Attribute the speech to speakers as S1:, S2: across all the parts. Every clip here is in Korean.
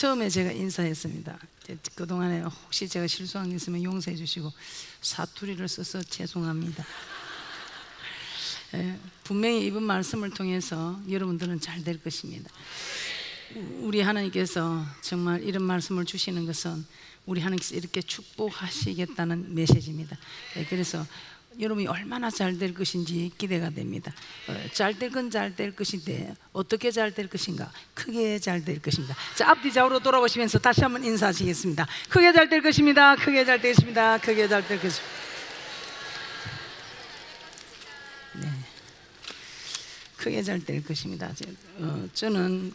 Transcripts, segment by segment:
S1: 처음에 제가 인사했습니다. 그동안에 혹시 제가 실수한 게 있으면 용서해 주시고 사투리를 써서 죄송합니다. 분명히 이번 말씀을 통해서 여러분들은 잘 될 것입니다. 우리 하나님께서 정말 이런 말씀을 주시는 것은 우리 하나님께서 이렇게 축복하시겠다는 메시지입니다. 그래서 여러분이 얼마나 잘 될 것인지 기대가 됩니다. 잘 될 건 잘 될 것인데 어떻게 잘 될 것인가? 크게 잘 될 것입니다. 자, 앞뒤 좌우로 돌아보시면서 다시 한번 인사하시겠습니다. 크게 잘 될 것입니다. 크게 잘 될 것입니다. 크게 잘 될 것입니다. 네, 크게 잘 될 것입니다. 저는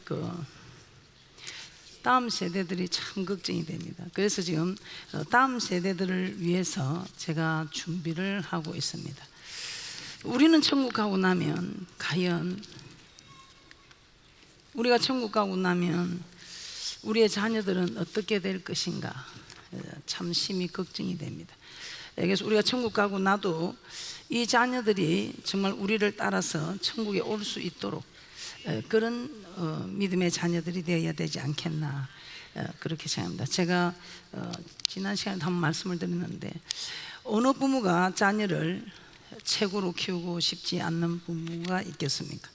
S1: 다음 세대들이 참 걱정이 됩니다. 그래서 지금 다음 세대들을 위해서 제가 준비를 하고 있습니다. 우리는 천국 가고 나면 과연 우리가 천국 가고 나면 우리의 자녀들은 어떻게 될 것인가 참 심히 걱정이 됩니다. 그래서 우리가 천국 가고 나도 이 자녀들이 정말 우리를 따라서 천국에 올 수 있도록 그런 믿음의 자녀들이 되어야 되지 않겠나 그렇게 생각합니다. 제가 지난 시간에 한번 말씀을 드렸는데 어느 부모가 자녀를 최고로 키우고 싶지 않는 부모가 있겠습니까?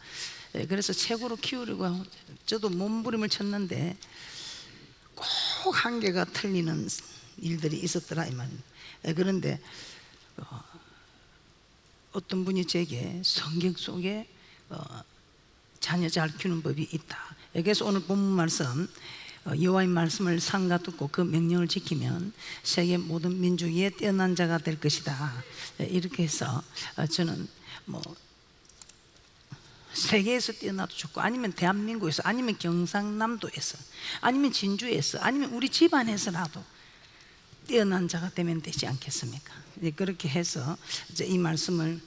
S1: 그래서 최고로 키우려고 저도 몸부림을 쳤는데 꼭 한계가 틀리는 일들이 있었더라 이 말입니다. 그런데 어떤 분이 제게 성경 속에 자녀 잘 키우는 법이 있다. 그래서 오늘 본문 말씀 여호와의 말씀을 삼가 듣고 그 명령을 지키면 세계 모든 민족 위에 뛰어난 자가 될 것이다. 이렇게 해서 저는 세계에서 뛰어나도 좋고 아니면 대한민국에서 아니면 경상남도에서 아니면 진주에서 아니면 우리 집안에서라도 뛰어난 자가 되면 되지 않겠습니까? 그렇게 해서 이제 이 말씀을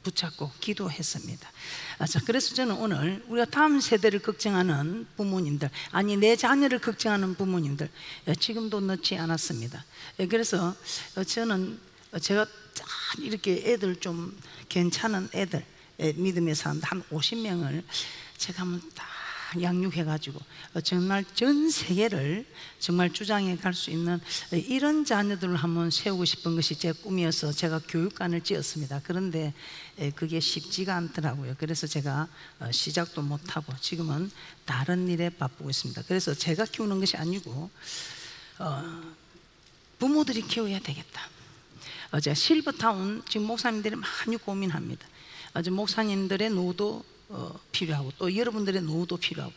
S1: 붙잡고 기도했습니다. 자, 그래서 저는 오늘 우리가 다음 세대를 걱정하는 부모님들, 아니 내 자녀를 걱정하는 부모님들 지금도 넣지 않았습니다. 그래서 저는 제가 이렇게 애들 좀 괜찮은 애들 믿음의 사람들 한 50명을 제가 한번 다 양육해가지고 정말 전 세계를 정말 주장해 갈 수 있는 이런 자녀들을 한번 세우고 싶은 것이 제 꿈이어서 제가 교육관을 지었습니다. 그런데 그게 쉽지가 않더라고요. 그래서 제가 시작도 못하고 지금은 다른 일에 바쁘고 있습니다. 그래서 제가 키우는 것이 아니고 부모들이 키워야 되겠다. 제가 실버타운 지금 목사님들이 많이 고민합니다. 목사님들의 노도 필요하고 또 여러분들의 노후도 필요하고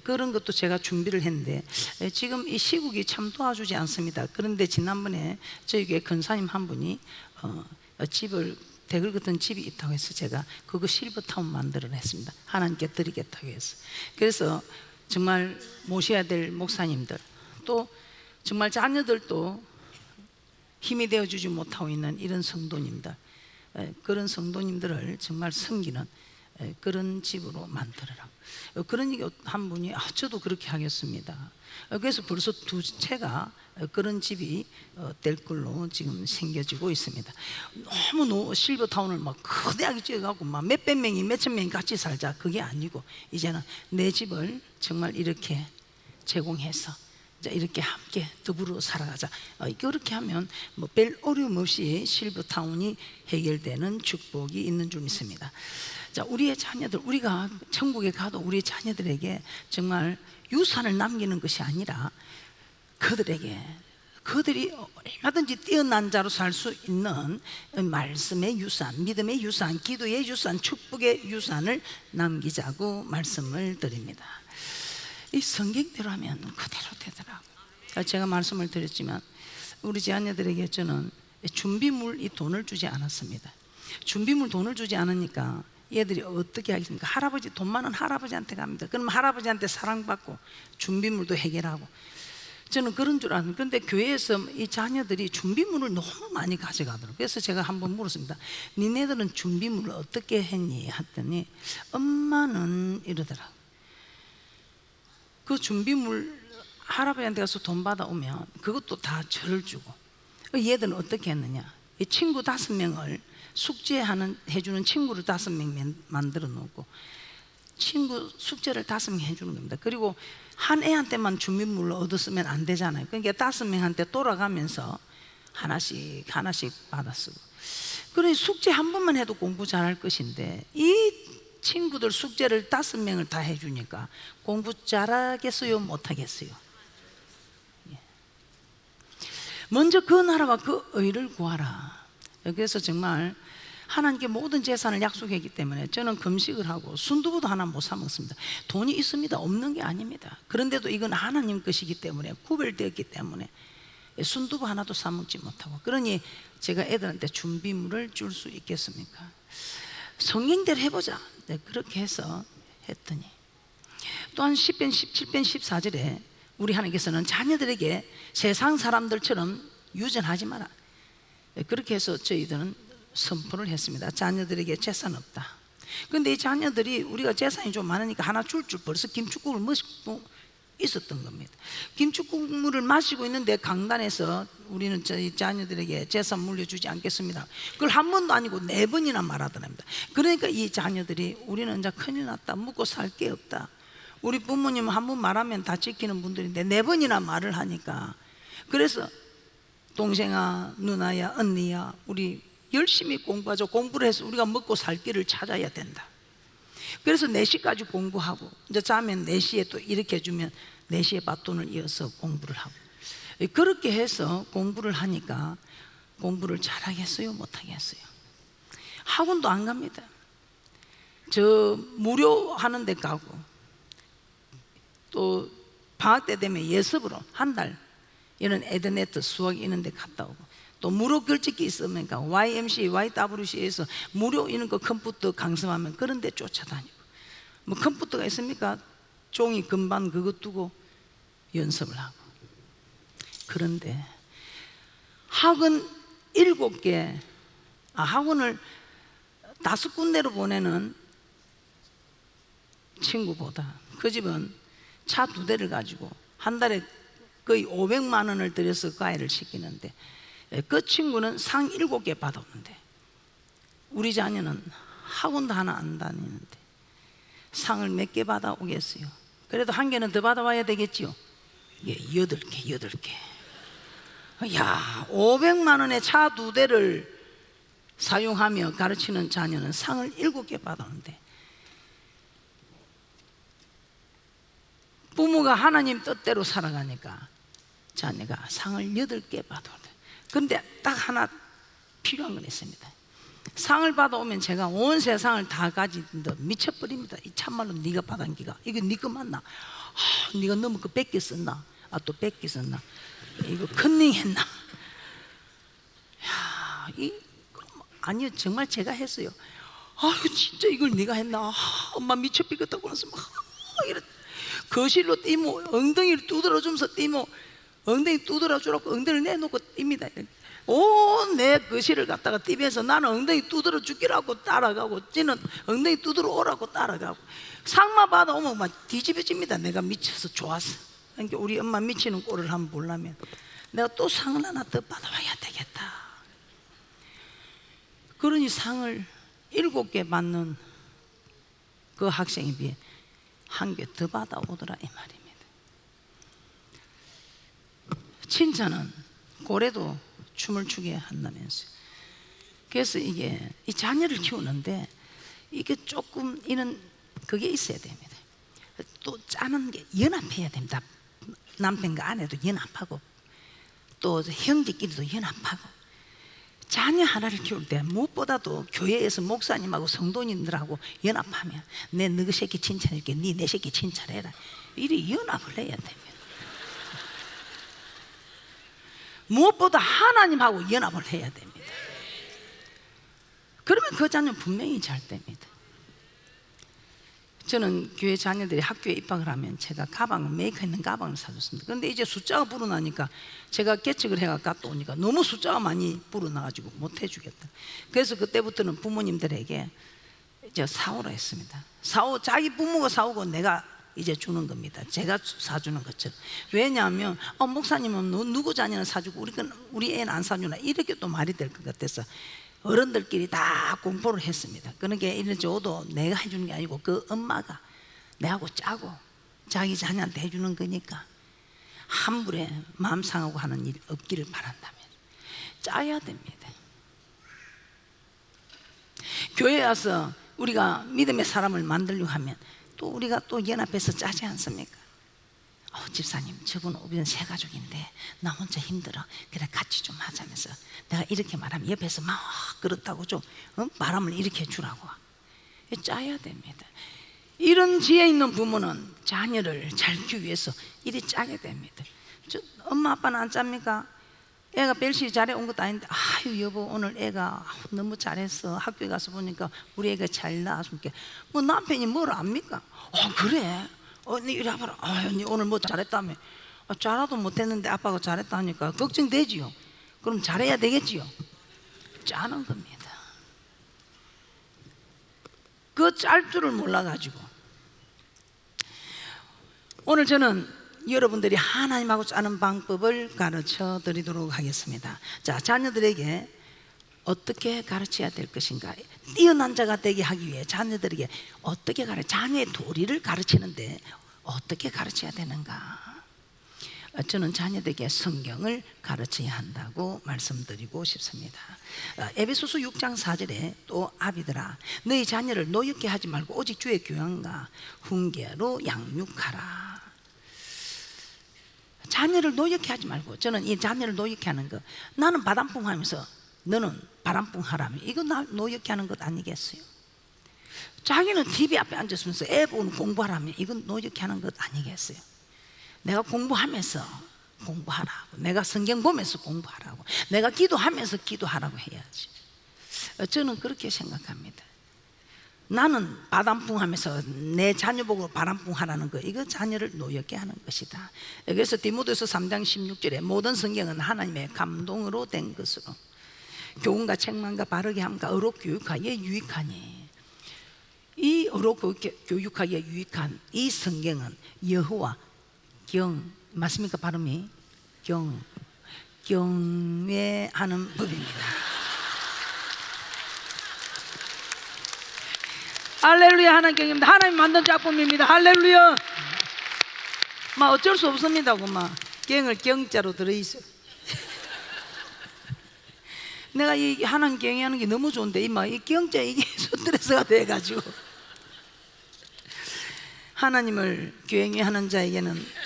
S1: 그런 것도 제가 준비를 했는데 지금 이 시국이 참 도와주지 않습니다. 그런데 지난번에 저희 교회 권사님 한 분이 집을 대글 같은 집이 있다고 해서 제가 그거 실버타운 만들어냈습니다. 하나님께 드리겠다고 해서. 그래서 정말 모셔야 될 목사님들 또 정말 자녀들도 힘이 되어주지 못하고 있는 이런 성도님들 그런 성도님들을 정말 섬기는 그런 집으로 만들어라. 그런 얘기 한 분이 저도 그렇게 하겠습니다. 그래서 벌써 두 채가 그런 집이 될 걸로 지금 생겨지고 있습니다. 너무 실버타운을 막 거대하게 지어갖고 막 몇백 명이 몇천 명이 같이 살자 그게 아니고 이제는 내 집을 정말 이렇게 제공해서 이렇게 함께 더불어 살아가자. 이렇게 하면 별 어려움 없이 실버타운이 해결되는 축복이 있는 줄 믿습니다. 자, 우리의 자녀들, 우리가 천국에 가도 우리의 자녀들에게 정말 유산을 남기는 것이 아니라 그들이 얼마든지 뛰어난 자로 살 수 있는 말씀의 유산, 믿음의 유산, 기도의 유산, 축복의 유산을 남기자고 말씀을 드립니다. 이 성경대로 하면 그대로 되더라고요. 제가 말씀을 드렸지만 우리 자녀들에게 저는 준비물 이 돈을 주지 않았습니다. 준비물 돈을 주지 않으니까 얘들이 어떻게 하겠습니까? 할아버지 돈 많은 할아버지한테 갑니다. 그럼 할아버지한테 사랑받고 준비물도 해결하고 저는 그런 줄 알았는데 그런데 교회에서 이 자녀들이 준비물을 너무 많이 가져가더라고요. 그래서 제가 한번 물었습니다. 니네들은 준비물을 어떻게 했니? 했더니 엄마는 이러더라고요. 그 준비물 할아버지한테 가서 돈 받아오면 그것도 다 저를 주고 얘들은 어떻게 했느냐? 이 친구 5명을 숙제해주는 친구를 5명 만들어 놓고 친구 숙제를 5명 해주는 겁니다. 그리고 한 애한테만 준비물을 얻었으면 안 되잖아요. 그러니까 5명한테 돌아가면서 하나씩 받았어요. 그러니 숙제 한 번만 해도 공부 잘할 것인데 이 친구들 숙제를 5명을 다 해주니까 공부 잘하겠어요? 못하겠어요? 먼저 그 나라와 그 의를 구하라. 여기서 정말 하나님께 모든 재산을 약속했기 때문에 저는 금식을 하고 순두부도 하나 못 사 먹습니다. 돈이 있습니다. 없는 게 아닙니다. 그런데도 이건 하나님 것이기 때문에 구별되었기 때문에 순두부 하나도 사 먹지 못하고, 그러니 제가 애들한테 준비물을 줄 수 있겠습니까? 성경대로 해보자. 네, 그렇게 해서 했더니 또한 10편 17편 14절에 우리 하나님께서는 자녀들에게 세상 사람들처럼 유전하지 마라. 네, 그렇게 해서 저희들은 선포를 했습니다. 자녀들에게 재산 없다. 그런데 이 자녀들이 우리가 재산이 좀 많으니까 하나 줄 벌써 김축국을 마시고 있었던 겁니다. 김축국물을 마시고 있는데 강단에서 우리는 저희 자녀들에게 재산 물려주지 않겠습니다. 그걸 한 번도 아니고 4번이나 말하더랍니다. 그러니까 이 자녀들이 우리는 이제 큰일 났다, 묵고 살 게 없다. 우리 부모님은 한 번 말하면 다 지키는 분들인데 4번이나 말을 하니까, 그래서 동생아, 누나야, 언니야, 우리 열심히 공부하자. 공부를 해서 우리가 먹고 살 길을 찾아야 된다. 그래서 4시까지 공부하고 이제 자면 4시에 또 이렇게 해주면 4시에 밭돈을 이어서 공부를 하고, 그렇게 해서 공부를 하니까 공부를 잘하겠어요? 못하겠어요? 학원도 안 갑니다. 저 무료 하는 데 가고, 또 방학 때 되면 예습으로 한 달 이런 에드네트 수학 이런 데 갔다 오고, 또 무료 글짓기 있으니까 YMC, YWC에서 무료 이런 거 컴퓨터 강습하면 그런 데 쫓아다니고, 뭐 컴퓨터가 있습니까? 종이 금반 그거 두고 연습을 하고. 그런데 학원 7개, 학원을 5군데로 보내는 친구보다 그 집은 차 2대를 가지고 한 달에 거의 500만 원을 들여서 과외를 시키는데, 그 친구는 상 7개 받았는데 우리 자녀는 학원도 하나 안 다니는데 상을 몇 개 받아오겠어요? 그래도 1개는 더 받아와야 되겠지요? 예, 8개. 야, 500만 원의 차 2대를 사용하며 가르치는 자녀는 상을 7개 받았는데, 부모가 하나님 뜻대로 살아가니까 자녀가 상을 8개 받았는데, 그런데 딱 하나 필요한 건 있습니다. 상을 받아오면 제가 온 세상을 다 가진 듯 미쳐버립니다. 이 참말로 네가 받은 기가 이거 네 거 맞나? 네가 너무 그 100개 썼나? 또 100개 썼나? 이거 컨닝했나? 아니요, 정말 제가 했어요. 진짜 이걸 네가 했나? 엄마 미쳐버리겠다고 해서 막 이래 거실로 뛰모, 엉덩이를 두드려주면서 뛰모, 엉덩이 두드려주라고 엉덩이를 내놓고 뜁니다. 내 거실을 갖다가 뛰면서 나는 엉덩이 두드려 주기라고 따라가고, 쟤는 엉덩이 두드려 오라고 따라가고, 상만 받아오면 막 뒤집어집니다. 내가 미쳐서 좋아서. 그러니까 우리 엄마 미치는 꼴을 한번 보려면 내가 또 상을 하나 더 받아와야 되겠다. 그러니 상을 7개 받는 그 학생에 비해 1개 더 받아오더라 이 말입니다. 칭찬은 고래도 춤을 추게 한다면서요. 그래서 이게 이 자녀를 키우는데 이게 조금 이런 그게 있어야 됩니다. 또 짜는 게 연합해야 됩니다. 남편과 아내도 연합하고 또 형제끼리도 연합하고. 자녀 하나를 키울 때 무엇보다도 교회에서 목사님하고 성도님들하고 연합하면 내 너희 새끼 칭찬할게, 네 내 새끼 칭찬해라, 이리 연합을 해야 됩니다. 무엇보다 하나님하고 연합을 해야 됩니다. 그러면 그 자녀는 분명히 잘 됩니다. 저는 교회 자녀들이 학교에 입학을 하면 제가 가방을, 메이커 있는 가방을 사줬습니다. 그런데 이제 숫자가 불어나니까 제가 개척을 해가 갔다 오니까 너무 숫자가 많이 불어나가지고 못 해주겠다. 그래서 그때부터는 부모님들에게 이제 사오라 했습니다. 자기 부모가 사오고 내가 이제 주는 겁니다. 제가 사주는 것처럼. 왜냐하면 목사님은 누구 자녀는 사주고 우리 애는 안 사주나, 이렇게 또 말이 될 것 같아서 어른들끼리 다 공포를 했습니다. 그러니까 이런 줘도 내가 해주는 게 아니고 그 엄마가 내하고 짜고 자기 자녀한테 해주는 거니까 함부로 마음 상하고 하는 일 없기를 바란다면 짜야 됩니다. 교회에 와서 우리가 믿음의 사람을 만들려고 하면 또 우리가 또 연합해서 짜지 않습니까? 집사님, 저분 오면 세 가족인데 나 혼자 힘들어. 그래 같이 좀 하자면서 내가 이렇게 말하면 옆에서 막 그렇다고 좀 바람을 일으켜 주라고 짜야 됩니다. 이런 지혜 있는 부모는 자녀를 잘 키우기 위해서 이리 짜게 됩니다. 엄마 아빠는 안 짭니까? 애가 벨시 잘해 온 것도 아닌데 아유 여보 오늘 애가 너무 잘했어. 학교에 가서 보니까 우리 애가 잘 나왔으니까 뭐 남편이 뭘 압니까? 그래? 니 이리 와봐라. 니 오늘 뭐 잘했다며? 잘하도 못했는데 아빠가 잘했다 하니까 걱정되지요. 그럼 잘해야 되겠지요. 짜는 겁니다. 그 짤 줄을 몰라가지고 오늘 저는 여러분들이 하나님하고 짜는 방법을 가르쳐 드리도록 하겠습니다. 자, 자녀들에게 어떻게 가르쳐야 될 것인가? 뛰어난 자가 되게 하기 위해 자녀들에게 어떻게 자녀의 도리를 가르치는데 어떻게 가르쳐야 되는가? 저는 자녀들에게 성경을 가르쳐야 한다고 말씀드리고 싶습니다. 에베소서 6장 4절에 또 아비들아 너희 자녀를 노엽게 하지 말고 오직 주의 교양과 훈계로 양육하라. 자녀를 노엽게 하지 말고, 저는 이 자녀를 노엽게 하는 거, 나는 바람풍 하면서 너는 바람풍 하라면 이거 나 노엽게 하는 것 아니겠어요? 자기는 TV 앞에 앉았으면서 애 보고 공부하라면 이건 노엽게 하는 것 아니겠어요? 내가 공부하면서 공부하라고, 내가 성경 보면서 공부하라고, 내가 기도하면서 기도하라고 해야지. 저는 그렇게 생각합니다. 나는 바람풍 하면서 내 자녀 보고 바람풍 하라는 거, 이거 자녀를 노엽게 하는 것이다. 그래서 디모데후서 3장 16절에 모든 성경은 하나님의 감동으로 된 것으로 교훈과 책망과 바르게 함과 의롭 교육하기에 유익하니, 이 의롭 교육하기에 유익한 이 성경은 여호와 맞습니까? 발음이 경외하는 법입니다. 할렐루야. 하나님 경외입니다. 하나님 만든 작품입니다. 할렐루야. 막 어쩔 수 없습니다. 막 경을 경자로 들어있어요. 내가 이 하나님 경외하는 게 너무 좋은데 이 경자 이게 스트레스가 돼가지고 하나님을 경외하는 자에게는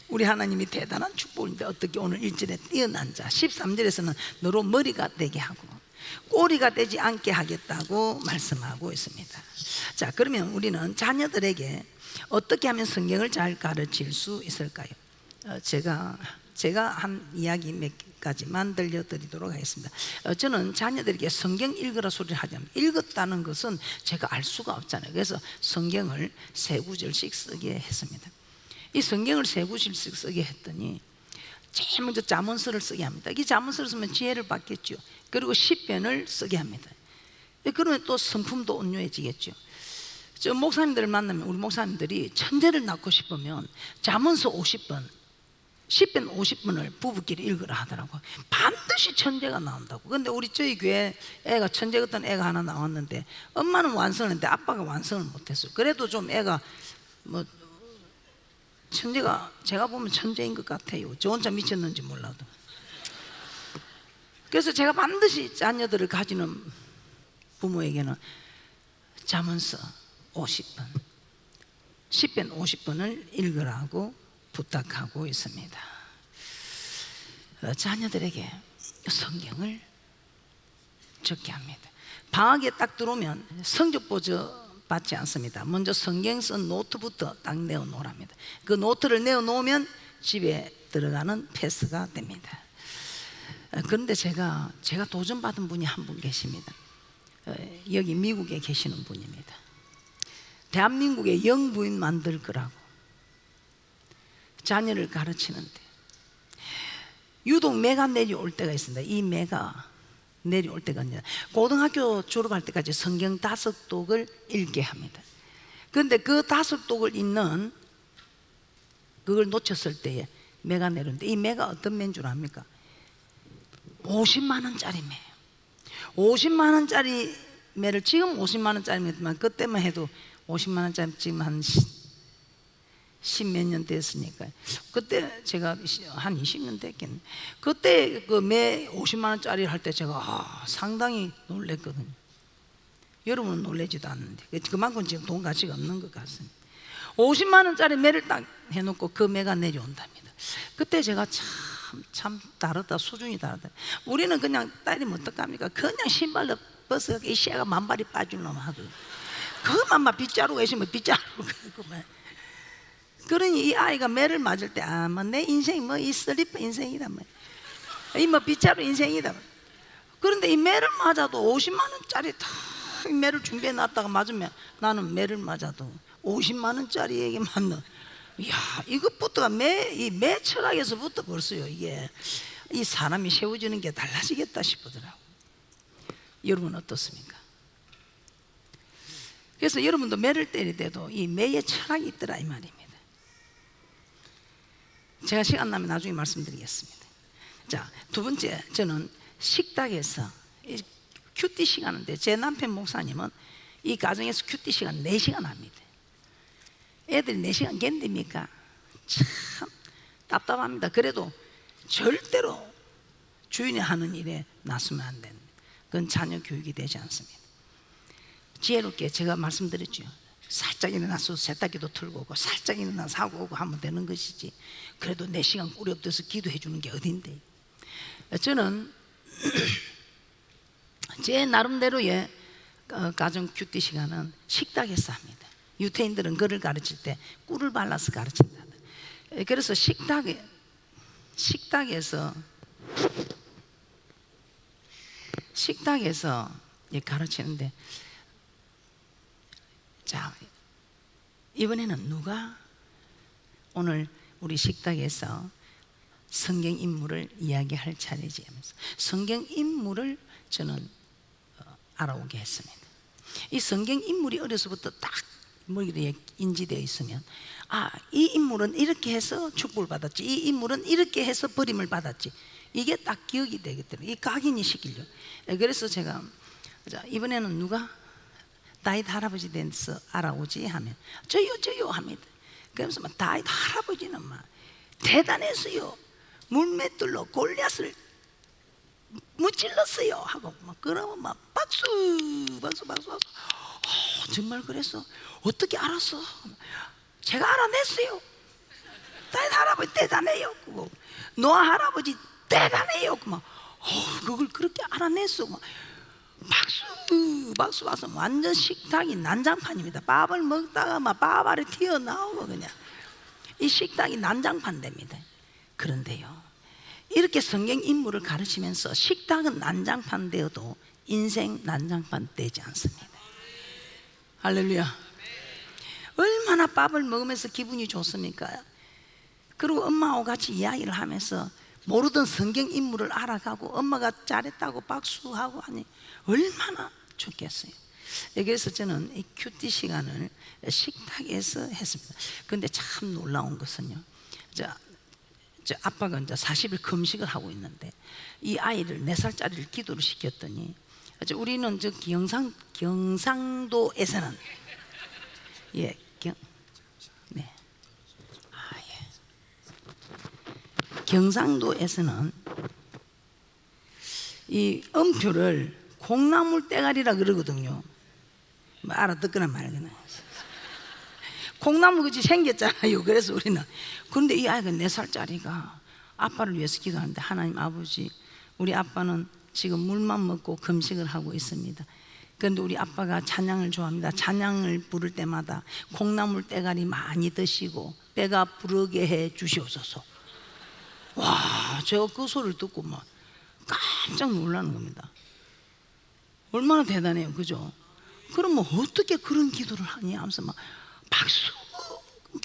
S1: 우리 하나님이 대단한 축복인데 어떻게 오늘 1절에 뛰어난 자 13절에서는 너로 머리가 되게 하고 꼬리가 되지 않게 하겠다고 말씀하고 있습니다. 자, 그러면 우리는 자녀들에게 어떻게 하면 성경을 잘 가르칠 수 있을까요? 제가 한 이야기 몇 가지만 들려드리도록 하겠습니다. 저는 자녀들에게 성경 읽으라 소리를 하자면 읽었다는 것은 제가 알 수가 없잖아요. 그래서 성경을 세 구절씩 쓰게 했습니다. 이 성경을 세 구절씩 쓰게 했더니 제일 먼저 잠언서를 쓰게 합니다. 이 잠언서를 쓰면 지혜를 받겠죠. 그리고 시편을 쓰게 합니다. 그러면 또 성품도 온유해지겠죠. 저 목사님들을 만나면 우리 목사님들이 천재를 낳고 싶으면 잠언서 50번, 시편 50번을 부부끼리 읽으라 하더라고. 반드시 천재가 나온다고. 근데 우리 저희 교회 애가 천재 같은 애가 하나 나왔는데 엄마는 완성을 했는데 아빠가 완성을 못했어요. 그래도 좀 애가 뭐 천재가, 제가 보면 천재인 것 같아요. 저 혼자 미쳤는지 몰라도. 그래서 제가 반드시 자녀들을 가지는 부모에게는 잠언서 50번, 시편 50번을 읽으라고 부탁하고 있습니다. 자녀들에게 성경을 적게 합니다. 방학에 딱 들어오면 성적 보조 받지 않습니다. 먼저 성경 쓴 노트부터 딱 내어놓으랍니다. 그 노트를 내어놓으면 집에 들어가는 패스가 됩니다. 그런데 제가 도전받은 분이 한 분 계십니다. 여기 미국에 계시는 분입니다. 대한민국에 영부인 만들 거라고 자녀를 가르치는데 유독 매가 내려올 때가 있습니다. 이 매가 내려올 때가 아니라 고등학교 졸업할 때까지 성경 5독을 읽게 합니다. 그런데 그 5독을 읽는 그걸 놓쳤을 때에 매가 내려오는데 이 매가 어떤 매인 줄 압니까? 50만 원짜리 매예요. 50만 원짜리 매를, 지금 50만 원짜리면 그때만 해도 50만 원짜리 지금 한 10몇 년 됐으니까, 그때 제가 한 20년 됐겠네. 그때 그 매 50만 원짜리 할 때 제가 상당히 놀랬거든요. 여러분은 놀라지도 않는데 그만큼 지금 돈 가치가 없는 것 같습니다. 50만 원짜리 매를 딱 해놓고 그 매가 내려온답니다. 그때 제가 참 다르다, 수준이 다르다. 우리는 그냥 때리면 어떡합니까? 그냥 신발로 벗어 이 씨가 만발이 빠질 놈 하고, 그것만 막 빗자루가 있으면 빗자루가 그만. 그러니 이 아이가 매를 맞을 때 뭐 내 인생이 뭐 이 슬리퍼 인생이다, 이 뭐 빗자루 인생이다. 그런데 이 매를 맞아도 50만 원짜리 다 매를 준비해 놨다가 맞으면, 나는 매를 맞아도 50만 원짜리에게 맞는, 이야, 이것부터가 이 매 철학에서부터 벌써요, 이게 이 사람이 세워지는 게 달라지겠다 싶더라고. 여러분 어떻습니까? 그래서 여러분도 매를 때릴 때도 이 매의 철학이 있더라 이 말입니다. 제가 시간 나면 나중에 말씀드리겠습니다. 자, 두 번째, 저는 식탁에서 큐티 시간인데, 제 남편 목사님은 이 가정에서 큐티 시간 4시간 합니다. 애들이 4시간 견딥니까? 참 답답합니다. 그래도 절대로 주인이 하는 일에 나서면 안 됩니다. 그건 자녀 교육이 되지 않습니다. 지혜롭게 제가 말씀드렸죠. 살짝 일어나서 세탁기도 틀고 오고, 살짝 일어나서 하고 오고 하면 되는 것이지, 그래도 4시간 꿀이 없어서 기도해 주는 게 어딘데. 저는 제 나름대로의 가정 큐티 시간은 식탁에서 합니다. 유태인들은 그를 가르칠 때 꿀을 발라서 가르친다. 그래서 식탁에서 가르치는데, 자, 이번에는 누가 오늘 우리 식탁에서 성경 인물을 이야기할 차례지 하면서 성경 인물을 저는 알아오게 했습니다. 이 성경 인물이 어려서부터 딱 머리에 인지되어 있으면, 이 인물은 이렇게 해서 축복을 받았지, 이 인물은 이렇게 해서 버림을 받았지, 이게 딱 기억이 되기 때문에 이 각인이 시키려. 그래서 제가, 자, 이번에는 누가 다윗 할아버지 돼서 알아오지 하면 저요 합니다. 그러면서 막 다윗 할아버지는 막 대단했어요. 물맷돌로 골리앗을 무찔렀어요 하고 막, 그러면 막 박수. 정말 그랬어? 어떻게 알았어? 제가 알아냈어요. 다윗 할아버지 대단해요. 노아 할아버지 대단해요. 막 그걸 그렇게 알아냈어. 막 박수 와서 완전 식탁이 난장판입니다. 밥을 먹다가 막 밥알이 튀어나오고, 그냥 이 식탁이 난장판 됩니다. 그런데요, 이렇게 성경 인물을 가르치면서 식탁은 난장판 되어도 인생 난장판 되지 않습니다. 할렐루야. 얼마나 밥을 먹으면서 기분이 좋습니까? 그리고 엄마하고 같이 이야기를 하면서 모르던 성경 인물을 알아가고 엄마가 잘했다고 박수하고 하니 얼마나 좋겠어요. 그래서 저는 이 큐티 시간을 식탁에서 했습니다. 그런데 참 놀라운 것은요, 저 아빠가 이제 40일 금식을 하고 있는데, 이 아이를 4살짜리를 기도를 시켰더니, 우리는 저 경상도에서는 경상도에서는 이 음표를 콩나물 떼가리라 그러거든요. 뭐 알아듣거나 말거나. 콩나물 같이 생겼잖아요. 그래서 우리는. 그런데 이 아이가 4살짜리가 아빠를 위해서 기도하는데, 하나님 아버지, 우리 아빠는 지금 물만 먹고 금식을 하고 있습니다. 그런데 우리 아빠가 찬양을 좋아합니다. 찬양을 부를 때마다 콩나물 떼가리 많이 드시고 배가 부르게 해 주시옵소서. 와, 제가 그 소리를 듣고 막 깜짝 놀라는 겁니다. 얼마나 대단해요, 그죠? 그럼 어떻게 그런 기도를 하니 하면서 막 박수.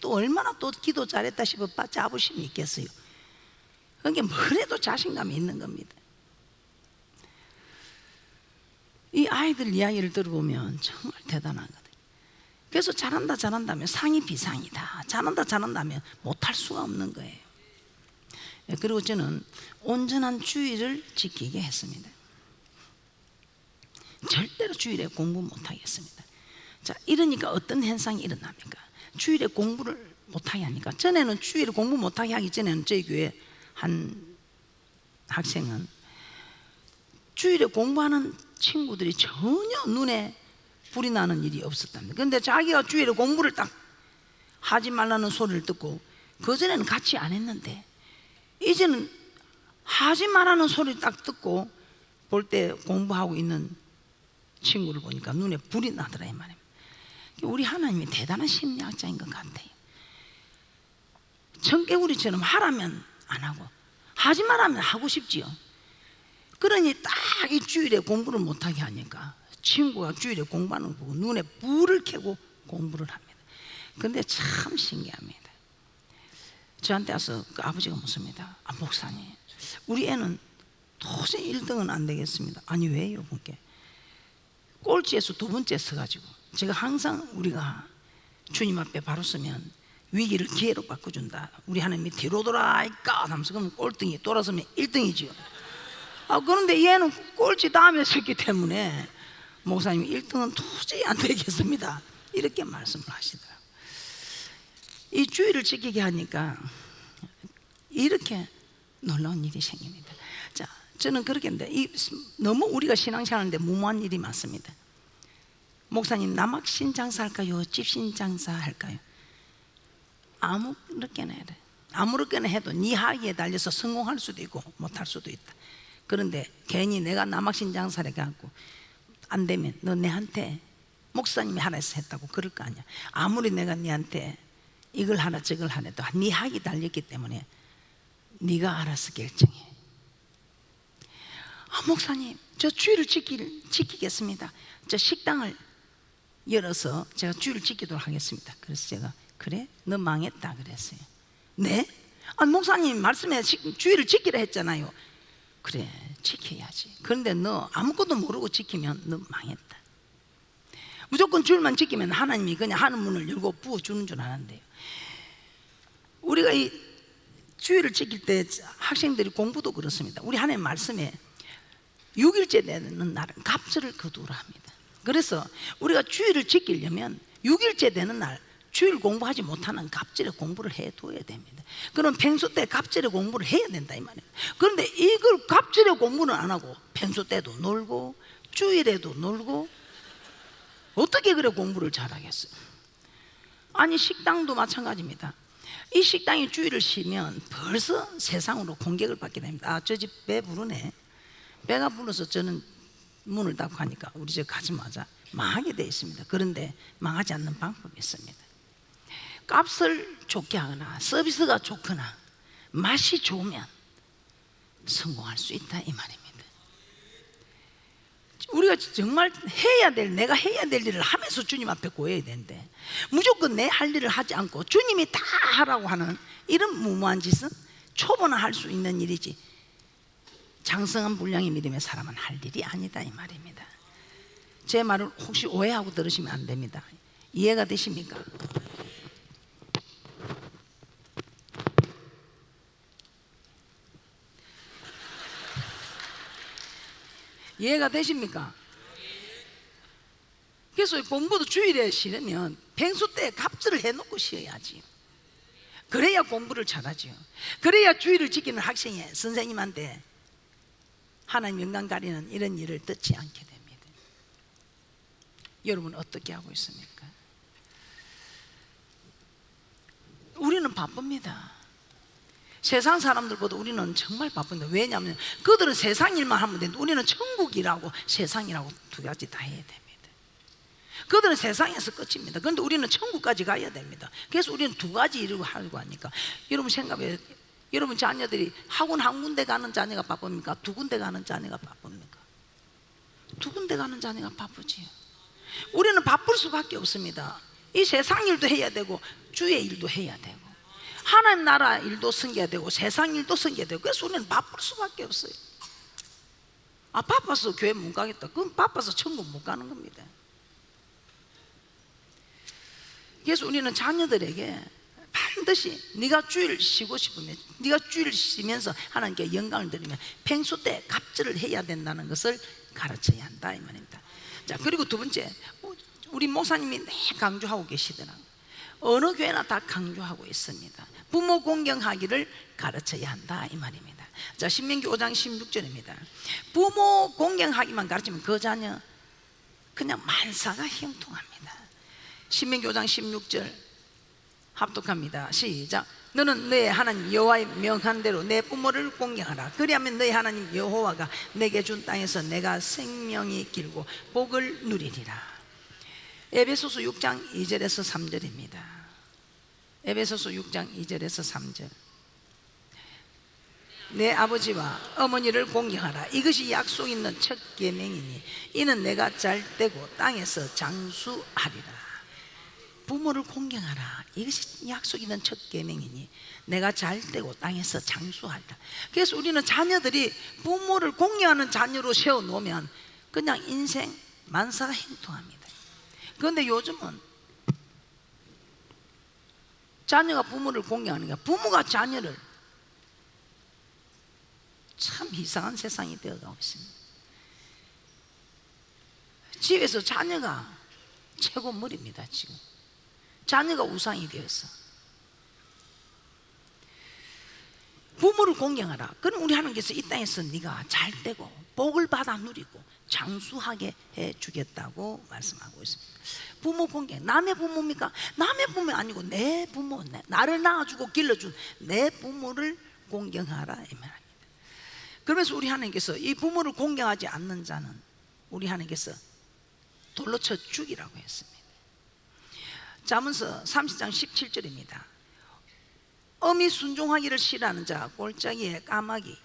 S1: 또 얼마나 또 기도 잘했다 싶어 자부심이 있겠어요. 그러니까 뭘 해도 자신감이 있는 겁니다. 이 아이들 이야기를 들어보면 정말 대단하거든요. 그래서 잘한다면 상이 비상이다, 잘한다면 못할 수가 없는 거예요. 그리고 저는 온전한 주의를 지키게 했습니다. 절대로 주일에 공부 못하겠습니다. 자, 이러니까 어떤 현상이 일어납니까? 주일에 공부를 못하게 하니까, 전에는 주일에 공부 못하게 하기 전에는 저희 교회 한 학생은 주일에 공부하는 친구들이 전혀 눈에 불이 나는 일이 없었답니다. 그런데 자기가 주일에 공부를 딱 하지 말라는 소리를 듣고, 그전에는 같이 안 했는데 이제는 하지 말라는 소리를 딱 듣고 볼 때 공부하고 있는 친구를 보니까 눈에 불이 나더라 이 말입니다. 우리 하나님이 대단한 심리학자인 것 같아요. 청개구리처럼 하라면 안 하고 하지 말라면 하고 싶지요. 그러니 딱 이 주일에 공부를 못하게 하니까 친구가 주일에 공부하는 걸 보고 눈에 불을 켜고 공부를 합니다. 그런데 참 신기합니다. 저한테 와서 그 아버지가 묻습니다. 목사님, 우리 애는 도저히 1등은 안 되겠습니다. 아니 왜요? 그게 꼴찌에서 2번째 서가지고, 제가 항상 우리가 주님 앞에 바로 서면 위기를 기회로 바꿔준다. 우리 하나님이 뒤로 돌아이까 하면서 그러면 꼴등이 돌아서면 1등이지요. 그런데 얘는 꼴찌 다음에 섰기 때문에 목사님이 1등은 도저히 안 되겠습니다. 이렇게 말씀을 하시더라고요. 이 주의를 지키게 하니까 이렇게 놀라운 일이 생깁니다. 자, 저는 그렇게 합니다. 너무 우리가 신앙생활하는데 무모한 일이 많습니다. 목사님, 남학신 장사 할까요? 집신 장사 할까요? 아무렇게나 해라. 아무렇게나 해도 네 학위에 달려서 성공할 수도 있고 못할 수도 있다. 그런데 괜히 내가 남학신 장사를 해갖고 안 되면 너 내한테 목사님이 하라 해서 했다고 그럴 거 아니야. 아무리 내가 네한테 이걸 하라 저걸 하래도 네 학위 달렸기 때문에 네가 알아서 결정해. 목사님, 저 주의를 지키겠습니다. 저 식당을 열어서 제가 주의를 지키도록 하겠습니다. 그래서 제가 그래? 너 망했다 그랬어요. 네? 목사님 말씀에 주의를 지키라 했잖아요. 그래, 지켜야지. 그런데 너 아무것도 모르고 지키면 너 망했다. 무조건 주일만 지키면 하나님이 그냥 하는 문을 열고 부어주는 줄 아는데요. 우리가 이 주일을 지킬 때 학생들이 공부도 그렇습니다. 우리 하나님 말씀에 6일째 되는 날은 갑절을 거두라 합니다. 그래서 우리가 주일을 지키려면 6일째 되는 날 주일 공부하지 못하는 갑절에 공부를 해둬야 됩니다. 그럼 평소 때 갑절에 공부를 해야 된다 이 말이에요. 그런데 이걸 갑절에 공부는 안 하고 평소 때도 놀고 주일에도 놀고 어떻게 그래 공부를 잘하겠어요? 아니 식당도 마찬가지입니다. 이 식당이 주일을 쉬면 벌써 세상으로 공격을 받게 됩니다. 저 집 배 부르네. 배가 불러서 저는 문을 닫고 하니까 우리 집 가자마자 망하게 되어 있습니다. 그런데 망하지 않는 방법이 있습니다. 값을 좋게 하거나 서비스가 좋거나 맛이 좋으면 성공할 수 있다 이 말입니다. 우리가 정말 내가 해야 될 일을 하면서 주님 앞에 고해야 되는데 무조건 내 할 일을 하지 않고 주님이 다 하라고 하는 이런 무모한 짓은 초보나 할 수 있는 일이지 장성한 분량의 믿음의 사람은 할 일이 아니다 이 말입니다. 제 말을 혹시 오해하고 들으시면 안 됩니다. 이해가 되십니까? 이해가 되십니까? 그래서 공부도 주일에 쉬려면 평소 때 갑절을 해놓고 쉬어야지. 그래야 공부를 잘하죠. 그래야 주일을 지키는 학생이 선생님한테 하나님 영광 가리는 이런 일을 듣지 않게 됩니다. 여러분 어떻게 하고 있습니까? 우리는 바쁩니다. 세상 사람들보다 우리는 정말 바쁜데, 왜냐하면 그들은 세상 일만 하면 되는데 우리는 천국이라고 세상이라고 두 가지 다 해야 됩니다. 그들은 세상에서 끝입니다. 그런데 우리는 천국까지 가야 됩니다. 그래서 우리는 두 가지 일을 하려고 하니까 여러분 생각해, 여러분 자녀들이 학원 한 군데 가는 자녀가 바쁩니까? 두 군데 가는 자녀가 바쁩니까? 두 군데 가는 자녀가 바쁘지요. 우리는 바쁠 수밖에 없습니다. 이 세상 일도 해야 되고 주의 일도 해야 되고 하나님 나라 일도 섬겨야 되고 세상 일도 섬겨야 되고, 그래서 우리는 바쁠 수밖에 없어요. 바빠서 교회 못 가겠다. 그럼 바빠서 천국 못 가는 겁니다. 그래서 우리는 자녀들에게 반드시 네가 주일 쉬고 싶으면, 네가 주일 쉬면서 하나님께 영광을 드리면 평소 때 갑절을 해야 된다는 것을 가르쳐야 한다 이 말입니다. 자, 그리고 두 번째, 우리 목사님이 늘 강조하고 계시더라. 어느 교회나 다 강조하고 있습니다. 부모 공경하기를 가르쳐야 한다, 이 말입니다. 자, 신명기 5장 16절입니다. 부모 공경하기만 가르치면 그 자녀 그냥 만사가 형통합니다. 신명기 5장 16절 합독합니다. 시작. 너는 너의 하나님 여호와의 명한 대로 내 부모를 공경하라. 그리하면 너의 하나님 여호와가 내게 준 땅에서 내가 생명이 길고 복을 누리리라. 에베소서 6장 2절에서 3절입니다. 에베소서 6장 2절에서 3절. 내 아버지와 어머니를 공경하라. 이것이 약속 있는 첫 계명이니 이는 내가 잘되고 땅에서 장수하리라. 부모를 공경하라. 이것이 약속 있는 첫 계명이니 내가 잘되고 땅에서 장수하리라. 그래서 우리는 자녀들이 부모를 공경하는 자녀로 세워놓으면 그냥 인생 만사가 형통합니다. 그런데 요즘은 자녀가 부모를 공경하니까 부모가 자녀를, 참 이상한 세상이 되어가고 있습니다. 집에서 자녀가 최고물입니다. 지금 자녀가 우상이 되어서 부모를 공경하라. 그럼 우리 하나님께서 이 땅에서 네가 잘되고 복을 받아 누리고 장수하게 해주겠다고 말씀하고 있습니다. 부모 공경, 남의 부모입니까? 남의 부모 아니고 내 부모, 나를 낳아주고 길러준 내 부모를 공경하라, 이 말입니다. 그러면서 우리 하나님께서 이 부모를 공경하지 않는 자는 우리 하나님께서 돌로 쳐 죽이라고 했습니다. 잠언서 30장 17절입니다. 어미 순종하기를 싫어하는 자 골짜기에 까마귀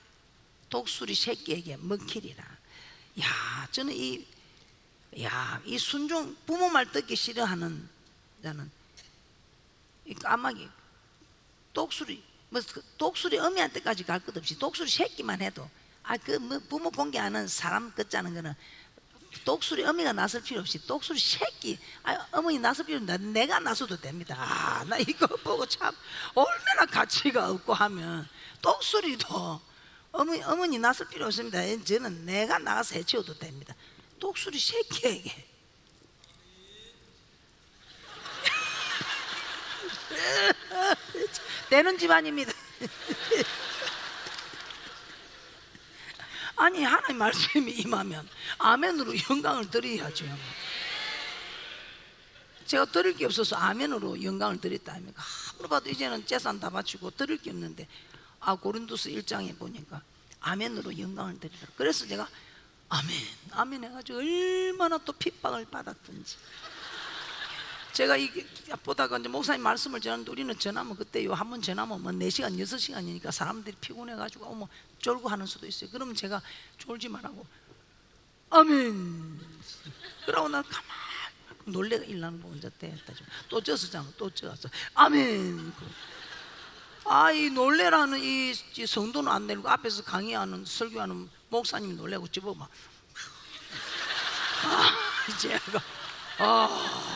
S1: 독수리 새끼에게 먹히리라. 야, 저는 이 순종, 부모 말 듣기 싫어하는 자는 이 까마귀 독수리, 독수리 어미한테까지 갈 것 없이 독수리 새끼만 해도 부모 공개하는 사람 끝자는 거는 독수리 어미가 나설 필요 없이 독수리 새끼, 어머니 나설 필요 없는데 내가 나서도 됩니다. 나 이거 보고 참 얼마나 가치가 없고 하면 독수리도 어머니 나설 필요 없습니다. 저는 내가 나가서 해치워도 됩니다. 독수리 새끼에게 되는 집안입니다. 아니, 하나님 말씀이 임하면 아멘으로 영광을 드려야죠. 제가 드릴 게 없어서 아멘으로 영광을 드렸다 아닙니까? 아무리 봐도 이제는 재산 다 바치고 드릴 게 없는데, 고린도서 1장에 보니까 아멘으로 영광을 드리라. 그래서 제가 아멘 해가지고 얼마나 또 핍박을 받았던지. 제가 이게 보다가 이제 목사님 말씀을 전하는데, 우리는 전하면 그때요 한 번 전하면 뭐 4시간 6시간이니까 사람들이 피곤해가지고 어머 졸고 하는 수도 있어요. 그러면 제가 졸지 말라고 아멘. 그러고 나 가만 놀래가 일나는 거 혼자 때였다. 또 쪄서잖아. 또 쪄서 아멘. 이 놀래라는 이 성도는 안 내리고 앞에서 강의하는 설교하는 목사님이 놀래고 집어 막 제가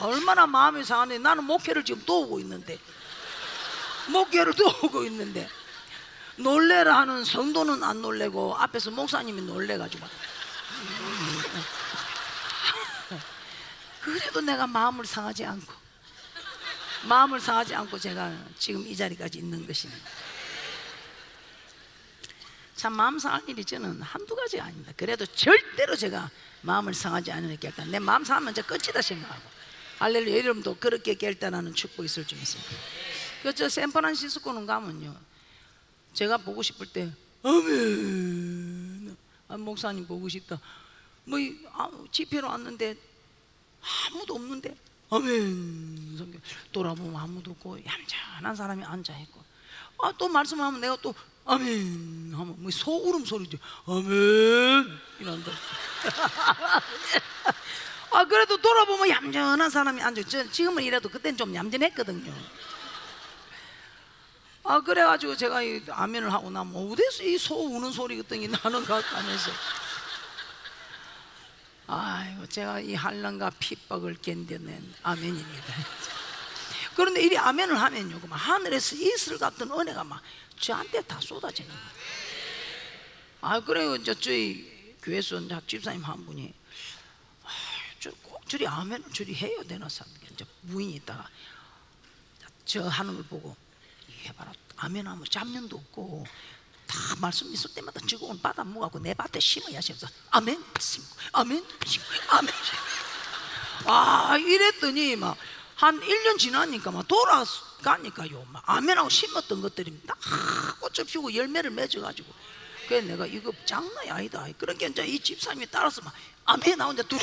S1: 얼마나 마음이 상하네. 나는 목회를 지금 도우고 있는데 놀래라 하는 성도는 안 놀래고 앞에서 목사님이 놀래가지고 그래도 내가 마음을 상하지 않고 제가 지금 이 자리까지 있는 것입니다. 참 마음 상할 일이 저는 한두 가지가 아닙니다. 그래도 절대로 제가 마음을 상하지 않으니까 내 마음 상하면 이제 끝이다 생각하고 할렐루야, 이름도 그렇게 결단하는 축복이 있을 줄 믿습니다. 저 샌프란시스코는 가면요, 제가 보고 싶을 때 아멘, 목사님 보고 싶다, 뭐 집회로 왔는데 아무도 없는데 아멘, 돌아보면 아무도 없고 얌전한 사람이 앉아있고, 또 말씀하면 내가 또 아멘 하면 뭐 소울음 소리죠. 아멘 이런다. 그래도 돌아보면 얌전한 사람이 앉아. 지금은 이래도 그때는 좀 얌전했거든요. 그래가지고 제가 이 아멘을 하고 나면 어디서 이 소 우는 소리 같은 게 나는 것 같다면서, 아이고 제가 이 한란과 핍박을 견뎌낸 아멘입니다. 그런데 이 아멘을 하면요, 그만 하늘에서 이슬 같은 은혜가 막 저한테 다 쏟아지는 거예요. 그래요. 저희 교회에서 집사님 한 분이 저리 아멘을 저리 해야 되나 사람. 이제 부인이 있다가 저 하는 걸 보고 해봐라, 아멘하면 잡념도 없고 다 말씀 있을 때마다 즐거운 받아 먹고 내 밭에 심어야 싶어서 아멘 심고 아멘 심고 아멘 심고. 아 이랬더니 막 한 1년 지나니까 막 돌아가니까요 막 아멘하고 심었던 것들이 다 꽃을 피우고 열매를 맺어가지고, 그래 내가 이거 장난이 아니다. 그러니까 이제 이 집사님이 따라서 막 아멘 나오는데 둘이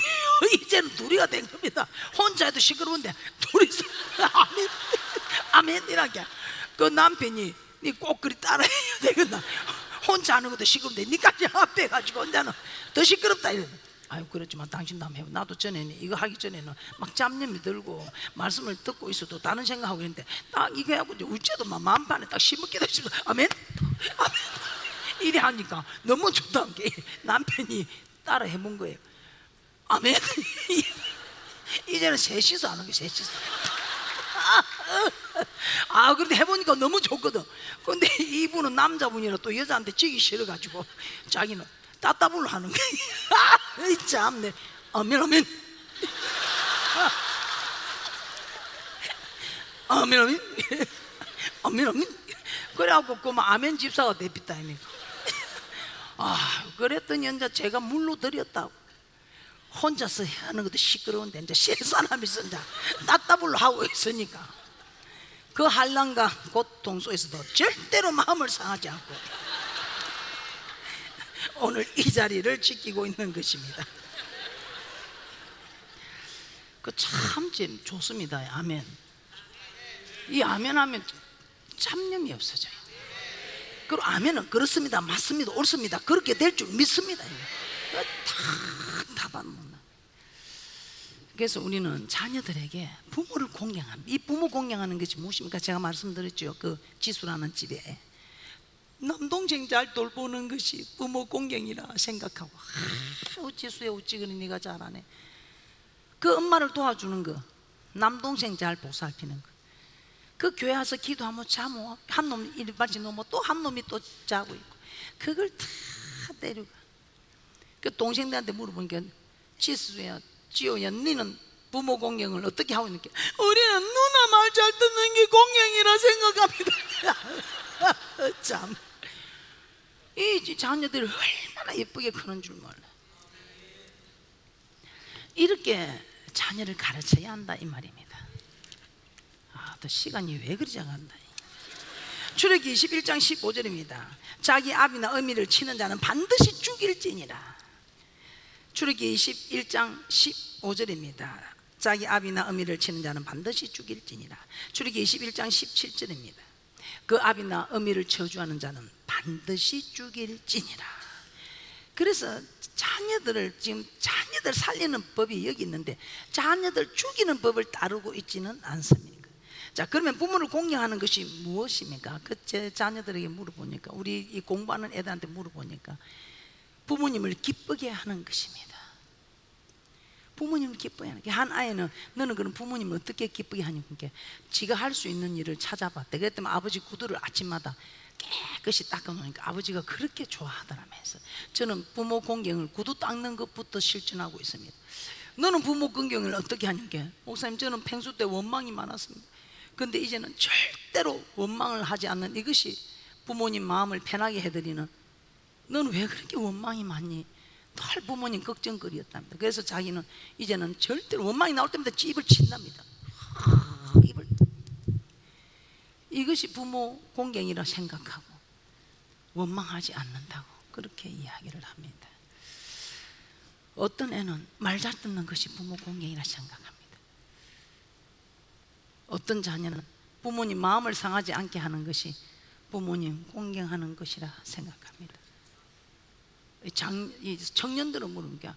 S1: 이제는 둘이가 된 겁니다. 혼자 해도 시끄러운데 둘이서 아멘 아멘이라게. 그 남편이 니 꼭 그리 따라해야 되겠나, 혼자 하는 것도 시끄러운데 니까지 앞에 가지고 혼자는 더 시끄럽다 이래. 아유 그렇지만 당신도 한번 해봐. 나도 전에는 이거 하기 전에는 막 잡념이 들고 말씀을 듣고 있어도 다른 생각하고 있는데 딱 이거 하고 이제 우째도 막 마음판에 딱 심었게 되시면서 아멘 아멘 이래 하니까 너무 좋다는 게 남편이 따라 해본 거예요. 아멘. 이제는 셋이서 하는 거예요. 셋이서. 아 그런데 해보니까 너무 좋거든. 근데 이분은 남자분이라 또 여자한테 지기 싫어가지고 자기는 따따블로 하는 거야. 참네. 아멘 아멘 아멘 아멘 아멘 아멘. 그래갖고 그만 아멘 집사가 됐다 아닙니까. 아 그랬더니 이제 제가 물러들였다고. 혼자서 하는 것도 시끄러운데 이제 세 사람이서 이제 따따블로 하고 있으니까 그 한란과 고통 속에서도 절대로 마음을 상하지 않고 오늘 이 자리를 지키고 있는 것입니다. 그 참 좋습니다. 아멘. 이 아멘 하면 잡념이 없어져요. 그리고 아멘은 그렇습니다, 맞습니다, 옳습니다, 그렇게 될 줄 믿습니다. 다 받는. 그래서 우리는 자녀들에게 부모를 공경하는, 이 부모 공경하는 것이 무엇입니까? 제가 말씀드렸죠. 그 지수라는 집에 남동생 잘 돌보는 것이 부모 공경이라 생각하고, 지수야 어찌 그리 네가 잘하네. 그 엄마를 도와주는 거, 남동생 잘 보살피는 거, 그 교회 와서 기도하면 자모 한 놈 일반지 놓으면 또 한 놈이 또 자고 있고, 그걸 다 데리고 그 동생들한테 물어보니까 지수야 지호야 너는 부모 공경을 어떻게 하고 있는게? 우리는 누나 말 잘 듣는 게 공경이라 생각합니다. 참, 이 자녀들이 얼마나 예쁘게 크는 줄 몰라. 이렇게 자녀를 가르쳐야 한다 이 말입니다. 아, 또 시간이 왜 그리 작았나. 출애굽기 21장 15절입니다. 자기 아비나 어미를 치는 자는 반드시 죽일지니라. 출애굽기 21장 15절입니다. 자기 아비나 어미를 치는 자는 반드시 죽일지니라. 출애굽기 21장 17절입니다. 그 아비나 어미를 저주하는 자는 반드시 죽일지니라. 그래서 자녀들을 지금 자녀들 살리는 법이 여기 있는데 자녀들 죽이는 법을 따르고 있지는 않습니까? 자, 그러면 부모를 공경하는 것이 무엇입니까? 그 제 자녀들에게 물어보니까, 우리 이 공부하는 애들한테 물어보니까 부모님을 기쁘게 하는 것입니다. 부모님을 기쁘게 하는 게, 한 아이는 너는 그럼 부모님을 어떻게 기쁘게 하냐니까 지가 할 수 있는 일을 찾아봤대. 그랬더니 아버지 구두를 아침마다 깨끗이 닦아놓으니까 아버지가 그렇게 좋아하더라면서. 저는 부모 공경을 구두 닦는 것부터 실천하고 있습니다. 너는 부모 공경을 어떻게 하냐니까, 목사님 저는 평소 때 원망이 많았습니다. 근데 이제는 절대로 원망을 하지 않는, 이것이 부모님 마음을 편하게 해드리는. 너는 왜 그렇게 원망이 많니? 늘 부모님 걱정거리였답니다. 그래서 자기는 이제는 절대로 원망이 나올 때마다 입을 친답니다. 이것이 부모 공경이라 생각하고 원망하지 않는다고 그렇게 이야기를 합니다. 어떤 애는 말 잘 듣는 것이 부모 공경이라 생각합니다. 어떤 자녀는 부모님 마음을 상하지 않게 하는 것이 부모님 공경하는 것이라 생각합니다. 청년들은 모르니까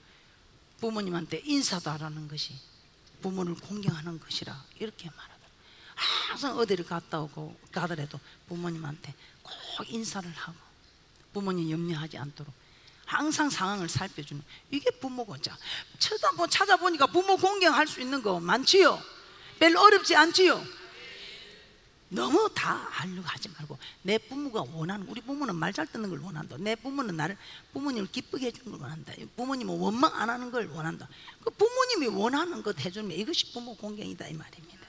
S1: 부모님한테 인사도 하라는 것이 부모를 공경하는 것이라 이렇게 말하더라고요. 항상 어디를 갔다 오고 가더라도 부모님한테 꼭 인사를 하고 부모님 염려하지 않도록 항상 상황을 살펴주는, 이게 부모고. 자, 찾아보니까 부모 공경할 수 있는 거 많지요? 별로 어렵지 않지요? 너무 다 하려고 하지 말고 내 부모가 원하는, 우리 부모는 말 잘 듣는 걸 원한다. 내 부모는 나를, 부모님을 기쁘게 해주는 걸 원한다. 부모님은 원망 안 하는 걸 원한다. 그 부모님이 원하는 것 해주면 이것이 부모 공경이다 이 말입니다.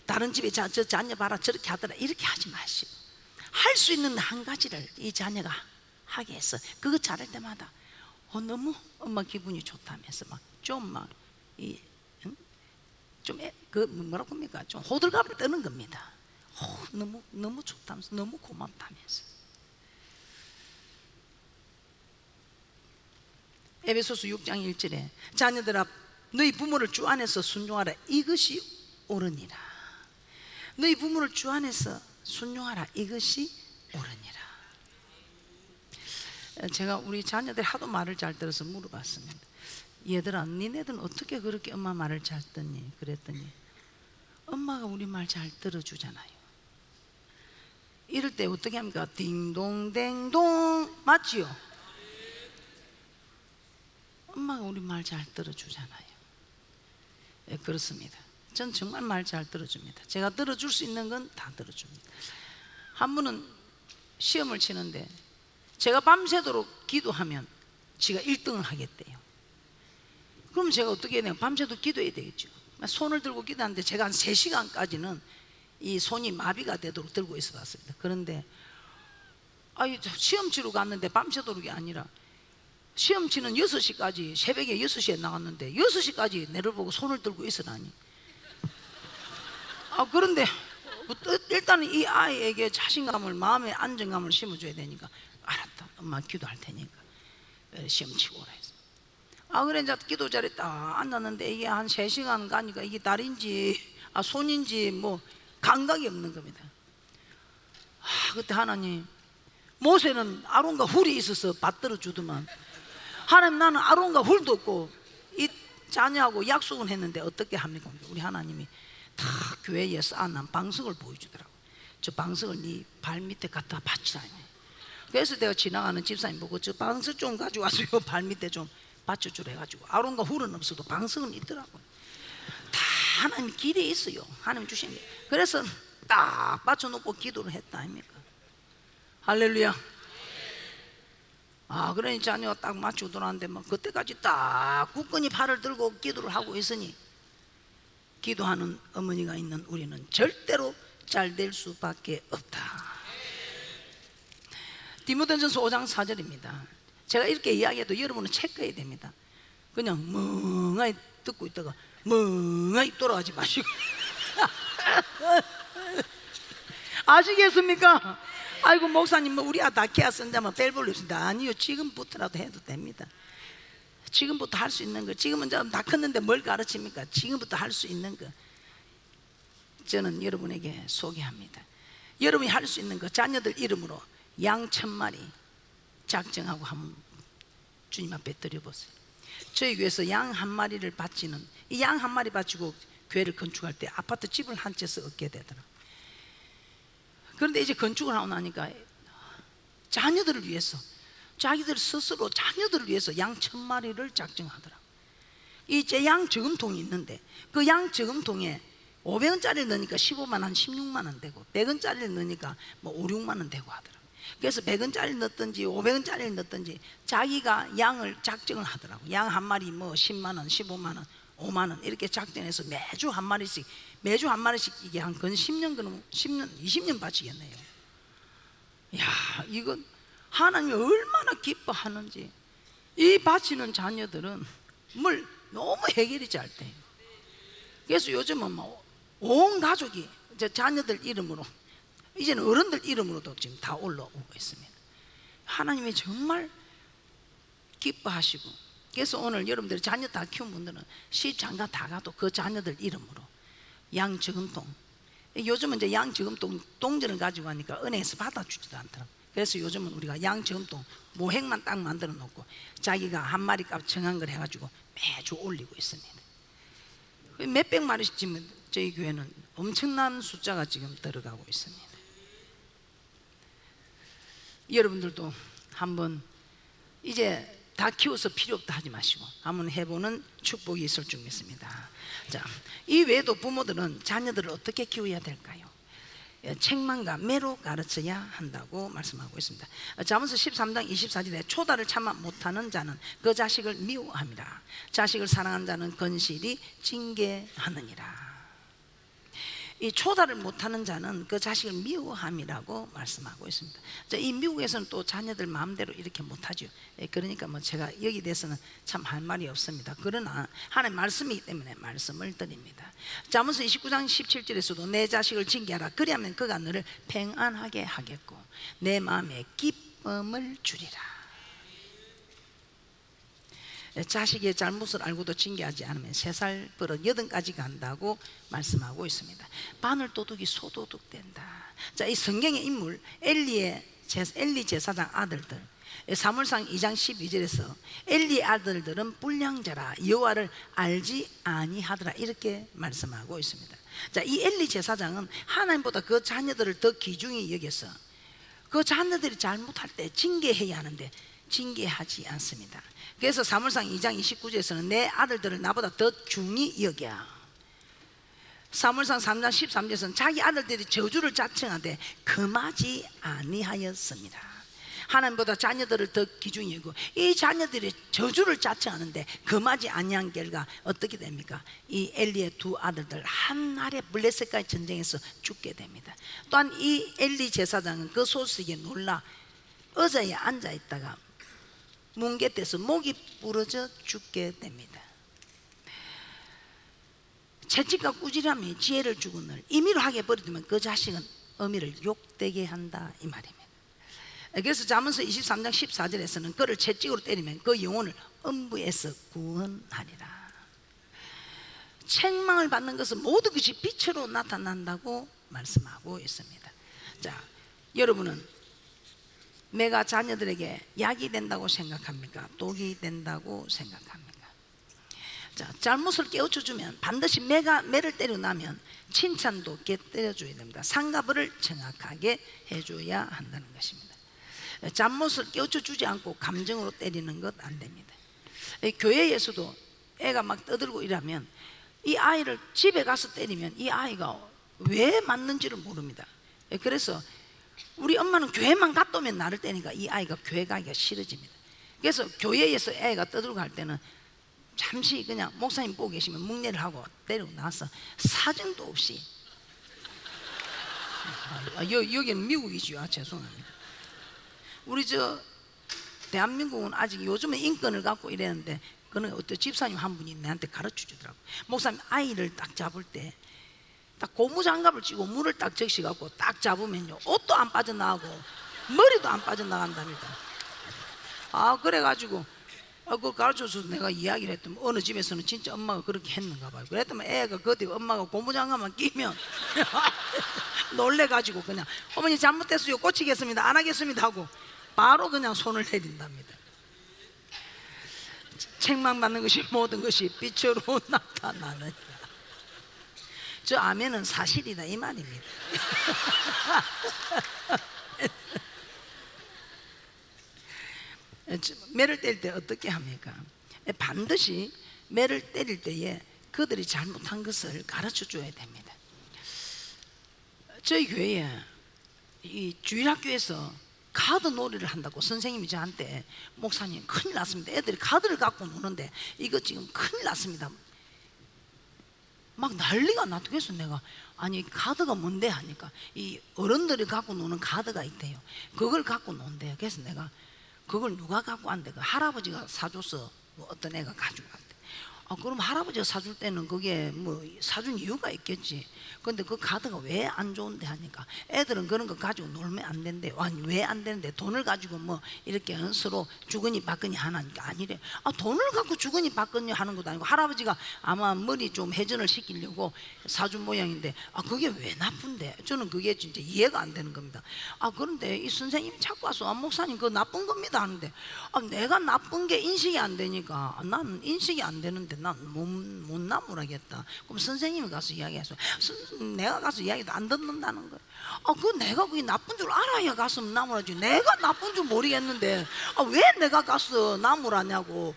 S1: 다른 집에 저 자녀 봐라 저렇게 하더라 이렇게 하지 마시고 할 수 있는 한 가지를 이 자녀가 하게 해서 그거 잘할 때마다 너무 엄마 기분이 좋다면서 막 좀 막 그 뭐라고 합니까? 좀 호들갑을 떠는 겁니다. 너무 좋다면서 너무 고맙다면서. 에베소서 6장 1절에 자녀들아 너희 부모를 주 안에서 순종하라 이것이 옳으니라. 너희 부모를 주 안에서 순종하라 이것이 옳으니라. 제가 우리 자녀들 하도 말을 잘 들어서 물어봤습니다. 얘들아 니네들은 어떻게 그렇게 엄마 말을 잘 듣니? 그랬더니 엄마가 우리 말 잘 들어주잖아요. 이럴 때 어떻게 합니까? 딩동댕동 맞지요? 엄마가 우리 말 잘 들어주잖아요. 예, 그렇습니다. 전 정말 말 잘 들어줍니다. 제가 들어줄 수 있는 건 다 들어줍니다. 한 분은 시험을 치는데 제가 밤새도록 기도하면 지가 1등을 하겠대요. 그럼 제가 어떻게 해야 돼요? 밤새도 기도해야 되겠죠. 손을 들고 기도하는데 제가 한 3시간까지는 이 손이 마비가 되도록 들고 있어 봤습니다. 그런데 시험 치러 갔는데 밤새도록이 아니라 시험 치는 6시까지, 새벽에 6시에 나갔는데 6시까지 내를 보고 손을 들고 있으라니. 그런데 일단은 이 아이에게 자신감을, 마음의 안정감을 심어줘야 되니까 알았다 엄마 기도할 테니까 시험 치고 오라 했어. 그래 이제 기도 자리에 딱 앉았는데 이게 한 3시간 가니까 이게 다리인지 손인지 뭐 감각이 없는 겁니다. 그때 하나님, 모세는 아론과 훌이 있어서 받들어 주더만 하나님 나는 아론과 훌도 없고 이 자녀하고 약속은 했는데 어떻게 합니까? 우리 하나님이 다 교회에 쌓아놓은 방석을 보여주더라고. 저 방석을 네 발 밑에 갖다 받치라. 그래서 내가 지나가는 집사님 보고 저 방석 좀 가져와서 요 발 밑에 좀 받쳐주라 해가지고 아론과 훌은 없어도 방석은 있더라고요. 다 하나님 길이 있어요. 하나님 주신 게. 그래서 딱 받쳐놓고 기도를 했다 아닙니까? 할렐루야. 그러니 자녀가 딱 맞추고 돌아왔는데 막 그때까지 딱 굳건히 팔을 들고 기도를 하고 있으니 기도하는 어머니가 있는 우리는 절대로 잘 될 수밖에 없다. 디모데전서 5장 4절입니다. 제가 이렇게 이야기해도 여러분은 체크해야 됩니다. 그냥 멍하니 듣고 있다가 멍하니 돌아가지 마시고 아시겠습니까? 아이고 목사님 뭐 우리 다케아 선자만 벨볼로 있습니다. 아니요, 지금부터라도 해도 됩니다. 지금부터 할 수 있는 거. 지금은 다 컸는데 뭘 가르칩니까? 지금부터 할 수 있는 거 저는 여러분에게 소개합니다. 여러분이 할 수 있는 거, 자녀들 이름으로 양 1000마리 작정하고 한번 주님 앞에 드려보세요. 저희 교회에서 양 1마리를 바치는, 이 양 1마리 바치고 교회를 건축할 때 아파트 집을 한 채서 얻게 되더라고요. 그런데 이제 건축을 하고 나니까 자녀들을 위해서, 자기들 스스로 자녀들을 위해서 양 1000마리를 작정하더라고요. 이제 양 저금통이 있는데 그 양 저금통에 500원짜리를 넣으니까 15만 원, 16만 원 되고 100원짜리를 넣으니까 뭐 5, 6만 원 되고 하더라고요. 그래서 100원짜리를 넣든지 500원짜리를 넣든지 자기가 양을 작정을 하더라고요. 양 1마리 뭐 10만 원, 15만 원, 5만 원 이렇게 작정해서 매주 1마리씩 이게 한 근 10년, 그러면 10년, 20년 바치겠네요. 야, 이건 하나님이 얼마나 기뻐하는지. 이 바치는 자녀들은 뭘 너무 해결이 잘 돼요. 그래서 요즘은 뭐 온 가족이 이제 자녀들 이름으로, 이제는 어른들 이름으로도 지금 다 올라오고 있습니다. 하나님이 정말 기뻐하시고, 그래서 오늘 여러분들이 자녀 다 키운 분들은 시장가 다 가도 그 자녀들 이름으로 양 저금통, 요즘은 이제 양 저금통 동전을 가지고 하니까 은행에서 받아주지도 않더라고요. 그래서 요즘은 우리가 양 저금통 모행만 딱 만들어 놓고 자기가 1마리 값 정한 걸 해가지고 매주 올리고 있습니다. 몇백 마리씩 지금 저희 교회는 엄청난 숫자가 지금 들어가고 있습니다. 여러분들도 한번 이제 다 키워서 필요 없다 하지 마시고 한번 해보는 축복이 있을 줄 믿습니다. 자, 이 외에도 부모들은 자녀들을 어떻게 키워야 될까요? 책망과 매로 가르쳐야 한다고 말씀하고 있습니다. 잠언서 13장 24절에 초다를 참아 못하는 자는 그 자식을 미워합니다. 자식을 사랑하는 자는 건실히 징계하느니라. 이 초다를 못하는 자는 그 자식을 미워함이라고 말씀하고 있습니다. 이 미국에서는 또 자녀들 마음대로 이렇게 못하죠. 그러니까 뭐 제가 여기 대해서는 참 할 말이 없습니다. 그러나 하나님의 말씀이기 때문에 말씀을 드립니다. 잠언서 29장 17절에서도 내 자식을 징계하라. 그리하면 그가 너를 평안하게 하겠고 내 마음에 기쁨을 주리라. 자식의 잘못을 알고도 징계하지 않으면 3살 버릇 80까지 간다고 말씀하고 있습니다. 바늘도둑이 소도둑 된다. 자, 이 성경의 인물 엘리 제사장 아들들, 사무엘상 2장 12절에서 엘리의 아들들은 불량자라 여호와를 알지 아니하더라 이렇게 말씀하고 있습니다. 자, 이 엘리 제사장은 하나님보다 그 자녀들을 더 귀중히 여겨서 그 자녀들이 잘못할 때 징계해야 하는데 징계하지 않습니다. 그래서 사무엘상 2장 29절에서는 내 아들들을 나보다 더 중히 여겨. 사무엘상 3장 13절에서는 자기 아들들이 저주를 자청하되 금하지 아니하였습니다. 하나님보다 자녀들을 더 귀중히 여기고 이 자녀들이 저주를 자청하는데 금하지 아니한 결과 어떻게 됩니까? 이 엘리의 2 아들들 한날에 블레셋과의 전쟁에서 죽게 됩니다. 또한 이 엘리 제사장은 그 소식에 놀라 의자에 앉아 있다가 뭉게떼서 목이 부러져 죽게 됩니다. 채찍과 꾸지람이 지혜를 주거늘 임의로 하게 버리면 그 자식은 어미를 욕되게 한다 이 말입니다. 그래서 잠언서 23장 14절에서는 그를 채찍으로 때리면 그 영혼을 음부에서 구원하리라. 책망을 받는 것은 모든 것이 빛으로 나타난다고 말씀하고 있습니다. 자, 여러분은 매가 자녀들에게 약이 된다고 생각합니까? 독이 된다고 생각합니까? 자, 잘못을 깨우쳐주면 반드시 매를 때리고 나면 칭찬도 때려줘야 됩니다. 상가벌을 정확하게 해줘야 한다는 것입니다. 잘못을 깨우쳐주지 않고 감정으로 때리는 것 안 됩니다. 교회에서도 애가 막 떠들고 이러면 이 아이를 집에 가서 때리면 이 아이가 왜 맞는지를 모릅니다. 그래서 우리 엄마는 교회만 갔다 오면 나를 때니까 이 아이가 교회 가기가 싫어집니다. 그래서 교회에서 애가 떠들고 할 때는 잠시 그냥 목사님 보고 계시면 묵례를 하고 때리고 나서 사정도 없이 여기는 미국이지요. 죄송합니다. 우리 대한민국은 아직 요즘에 인권을 갖고 이랬는데 그는 어떤 집사님 한 분이 내한테 가르쳐 주더라고. 목사님 아이를 딱 잡을 때 딱 고무장갑을 쥐고 물을 딱 적셔갖고 딱 잡으면요 옷도 안 빠져나가고 머리도 안 빠져나간답니다. 그래가지고 그걸 가르쳐줘서 내가 이야기를 했더니 어느 집에서는 진짜 엄마가 그렇게 했는가 봐요. 그랬더니 애가 그때 엄마가 고무장갑만 끼면 놀래가지고 그냥 어머니 잘못됐어요 고치겠습니다 안 하겠습니다 하고 바로 그냥 손을 내린답니다. 책망받는 것이 모든 것이 빛으로 나타나느니라. 저 아멘은 사실이다 이 말입니다. 매를 때릴 때 어떻게 합니까? 반드시 매를 때릴 때에 그들이 잘못한 것을 가르쳐 줘야 됩니다. 저희 교회에 이 주일학교에서 카드 놀이를 한다고 선생님이 저한테 목사님 큰일 났습니다. 애들이 카드를 갖고 노는데 이거 지금 큰일 났습니다. 막 난리가 나도. 그래서 내가 아니 카드가 뭔데 하니까 이 어른들이 갖고 노는 카드가 있대요. 그걸 갖고 논대요. 그래서 내가 그걸 누가 갖고 왔는데 그 할아버지가 사줘서 뭐 어떤 애가 가지고 왔대. 그럼 할아버지가 사줄 때는 그게 뭐 사준 이유가 있겠지. 근데 그 카드가 왜 안 좋은데 하니까 애들은 그런 거 가지고 놀면 안 된대. 아니 왜 안 되는데 돈을 가지고 뭐 이렇게 서로 주거니 받거니 하나니까 아니래. 돈을 갖고 주거니 받거니 하는 것도 아니고 할아버지가 아마 머리 좀 회전을 시키려고 사준 모양인데 그게 왜 나쁜데? 저는 그게 진짜 이해가 안 되는 겁니다. 그런데 이 선생님이 자꾸 와서 목사님 그거 나쁜 겁니다 하는데 내가 나쁜 게 인식이 안 되니까 나는 인식이 안 되는데 난 못 나무라겠다. 그럼 선생님이 가서 이야기해서 내가 가서 이야기도 안 듣는다는 거예요. 그 내가 그게 나쁜 줄 알아야 가서 나무라지. 내가 나쁜 줄 모르겠는데 왜 내가 가서 나무라냐고.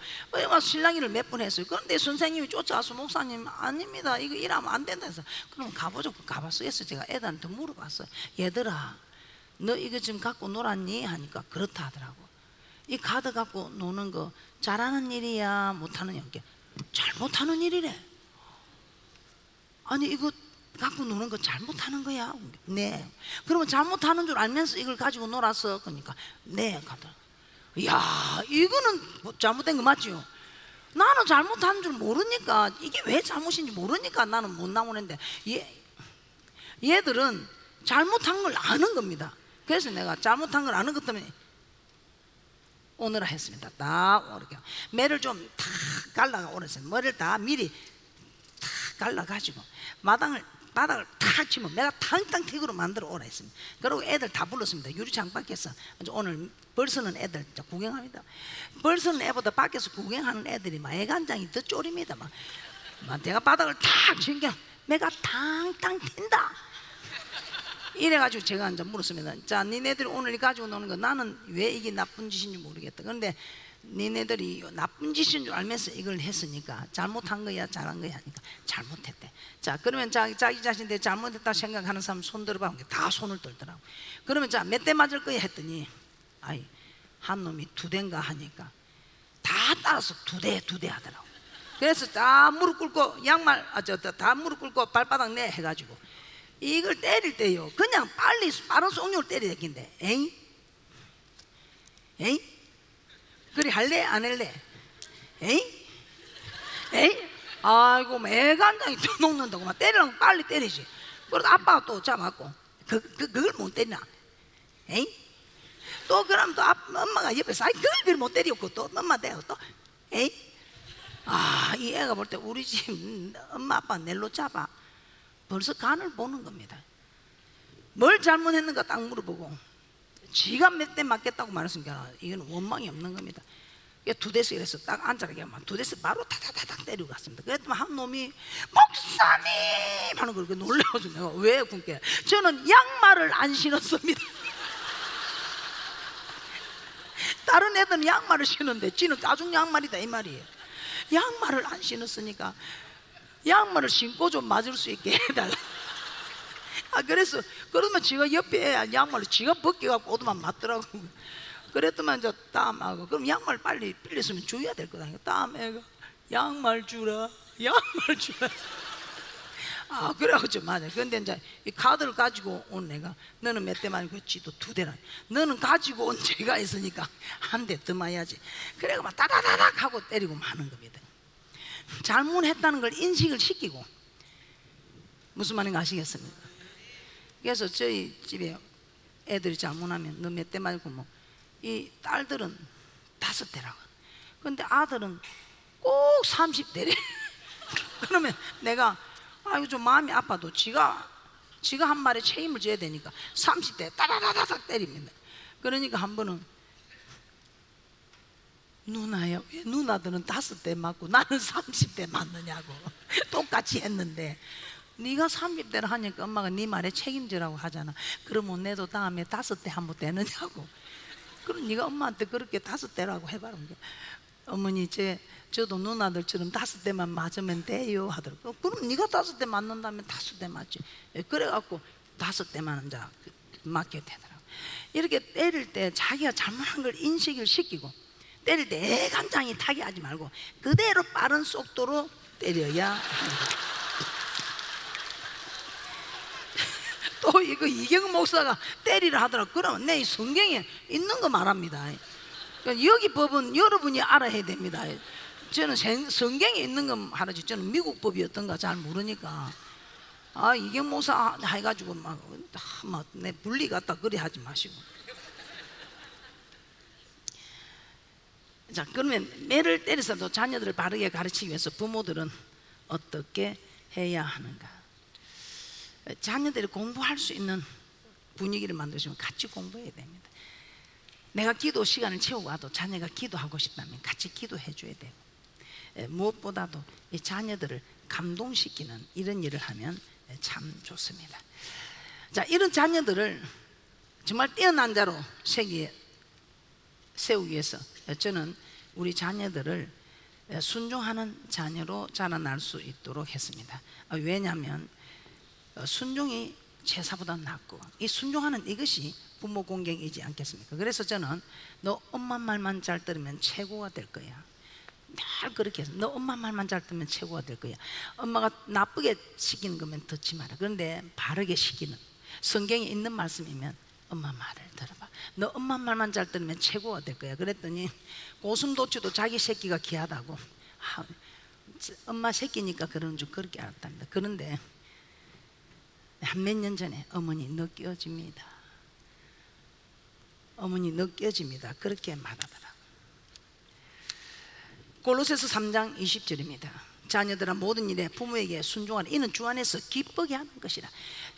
S1: 신랑이를 몇 번 했어요. 그런데 선생님이 쫓아와서 목사님 아닙니다. 이거 일하면 안 된다 해서 그럼 가보죠. 가봤어요. 그래서 제가 애들한테 물어봤어요. 얘들아, 너 이거 지금 갖고 놀았니? 하니까 그렇다 하더라고. 이 카드 갖고 노는 거 잘하는 일이야, 못하는 일이야? 잘못하는 일이래. 아니 이거 갖고 노는 거 잘못하는 거야? 네. 그러면 잘못하는 줄 알면서 이걸 가지고 놀았어? 그러니까 네. 가더라고. 이야, 이거는 잘못된 거 맞지요? 나는 잘못하는 줄 모르니까, 이게 왜 잘못인지 모르니까 나는 못 나오는데 얘들은 잘못한 걸 아는 겁니다. 그래서 내가 잘못한 걸 아는 것 때문에 오느라 했습니다. 딱 이렇게 매를 좀 탁 갈라가 오랬어요. 머리를 다 미리 탁 갈라가지고 바닥을 탁 치면 매가 탕탕튀기로 만들어 오라 했습니다. 그리고 애들 다 불렀습니다. 유리창 밖에서 오늘 벌서는 애들 구경합니다. 벌서는 애보다 밖에서 구경하는 애들이 막 애간장이 더 쪼립니다. 막 내가 바닥을 탁 치니까 매가 탕탕 튄다. 이래가지고 제가 이제 물었습니다. 자, 니네들이 오늘 가지고 노는 거 나는 왜 이게 나쁜 짓인지 모르겠다. 그런데 니네들이 나쁜 짓인 줄 알면서 이걸 했으니까 잘못한 거야, 잘한 거야 하니까 잘못했대. 자, 그러면 자기 자신들 잘못했다 생각하는 사람 손 들어봐. 다 손을 들더라고. 그러면 자, 몇 대 맞을 거야 했더니 한 놈이 2대인가 하니까 다 따라서 2대 하더라고. 그래서 다 무릎 꿇고 다 무릎 꿇고 발바닥 내 해가지고 이걸 때릴 때요, 그냥 빠른 속력을 때려야 되겠는데, 에이? 그래 할래? 안 할래? 에이? 아이고, 매간장이 또 녹는다고 막 때리라고 빨리 때리지. 그래도 아빠가 또 잡았고, 그걸 못 때리나? 에이? 또 그럼 또 엄마가 옆에서 그걸 못 때리고 또 엄마 대고 또, 에이? 이 애가 볼 때 우리 집 엄마 아빠 낼로 잡아. 벌써 간을 보는 겁니다. 뭘 잘못했는가 딱 물어보고 지가 몇 대 맞겠다고 말했으니까 이건 원망이 없는 겁니다. 2대씩 해서 딱 앉아라 2대씩 바로 타타타닥 때리고 갔습니다. 그랬더니 한 놈이 목사님 하는 걸 놀라가지고 내가 왜 굶게? 저는 양말을 안 신었습니다. 다른 애들은 양말을 신는데 지는 가죽 양말이다 이 말이에요. 양말을 안 신었으니까 양말을 신고 좀 맞을 수 있게 해달라. 그래서 그러면 지가 옆에 양말을 지가 벗겨갖고 오더만 맞더라고. 그랬더만 이제 다음하고 그럼 양말 빨리 빌렸으면 줘야 될 거다. 다음 애가 양말 주라. 그래가지고 맞아. 근데 이제 이 카드를 가지고 온 내가 너는 몇 대만 지도 2대라. 너는 가지고 온 죄가 있으니까 한 대 더 맞아야지. 그래가 막 따다다닥 하고 때리고 마는 겁니다. 잘못했다는 걸 인식을 시키고. 무슨 말인가 아시겠습니까? 그래서 저희 집에 애들이 잘못하면 너 몇 대 말고 이 딸들은 5대라고. 근데 아들은 꼭 30대래. 그러면 내가 좀 마음이 아파도 지가 한 말에 책임을 져야 되니까 30대 따다다닥 때립니다. 그러니까 한 번은 누나야, 왜 누나들은 5대 맞고 나는 30대 맞느냐고. 똑같이 했는데 네가 30대를 하니까 엄마가 네 말에 책임지라고 하잖아. 그러면 내도 다음에 5대 한번 되느냐고. 그럼 네가 엄마한테 그렇게 5대라고 해봐라. 어머니 저도 누나들처럼 5대만 맞으면 돼요 하더라고. 그럼 네가 5대 맞는다면 5대 맞지. 그래갖고 5대만 이제 맞게 되더라고. 이렇게 때릴 때 자기가 잘못한 걸 인식을 시키고, 때릴 때 애간장이 타게 하지 말고 그대로 빠른 속도로 때려야 합니다. 또 이거 이경은 목사가 때리라 하더라고. 그러면 내 성경에 있는 거 말합니다. 그러니까 여기 법은 여러분이 알아야 됩니다. 저는 성경에 있는 거 하라지. 저는 미국 법이 어떤가 잘 모르니까 이경 목사 해가지고 막 내 분리 갖다 그래 하지 마시고. 자, 그러면 매를 때려서도 자녀들을 바르게 가르치기 위해서 부모들은 어떻게 해야 하는가? 자녀들이 공부할 수 있는 분위기를 만드시면 같이 공부해야 됩니다. 내가 기도 시간을 채우고 와도 자녀가 기도하고 싶다면 같이 기도해 줘야 되고, 무엇보다도 이 자녀들을 감동시키는 이런 일을 하면 참 좋습니다. 자, 이런 자녀들을 정말 뛰어난 자로 세우기 위해서 저는 우리 자녀들을 순종하는 자녀로 자라날 수 있도록 했습니다. 왜냐하면 순종이 제사보다 낫고, 이 순종하는 이것이 부모 공경이지 않겠습니까? 그래서 저는 너 엄마 말만 잘 들으면 최고가 될 거야, 늘 그렇게 해서 너 엄마 말만 잘 들으면 최고가 될 거야. 엄마가 나쁘게 시키는 거면 듣지 마라. 그런데 바르게 시키는, 성경에 있는 말씀이면 엄마 말을 들어봐. 너 엄마 말만 잘 들으면 최고가 될 거야. 그랬더니 고슴도치도 자기 새끼가 귀하다고, 엄마 새끼니까 그러는 줄 그렇게 알았답니다. 그런데 한 몇 년 전에 어머니 느껴집니다. 어머니 느껴집니다. 그렇게 말하더라. 골로새서 3장 20절입니다. 자녀들아 모든 일에 부모에게 순종하라. 이는 주 안에서 기쁘게 하는 것이라.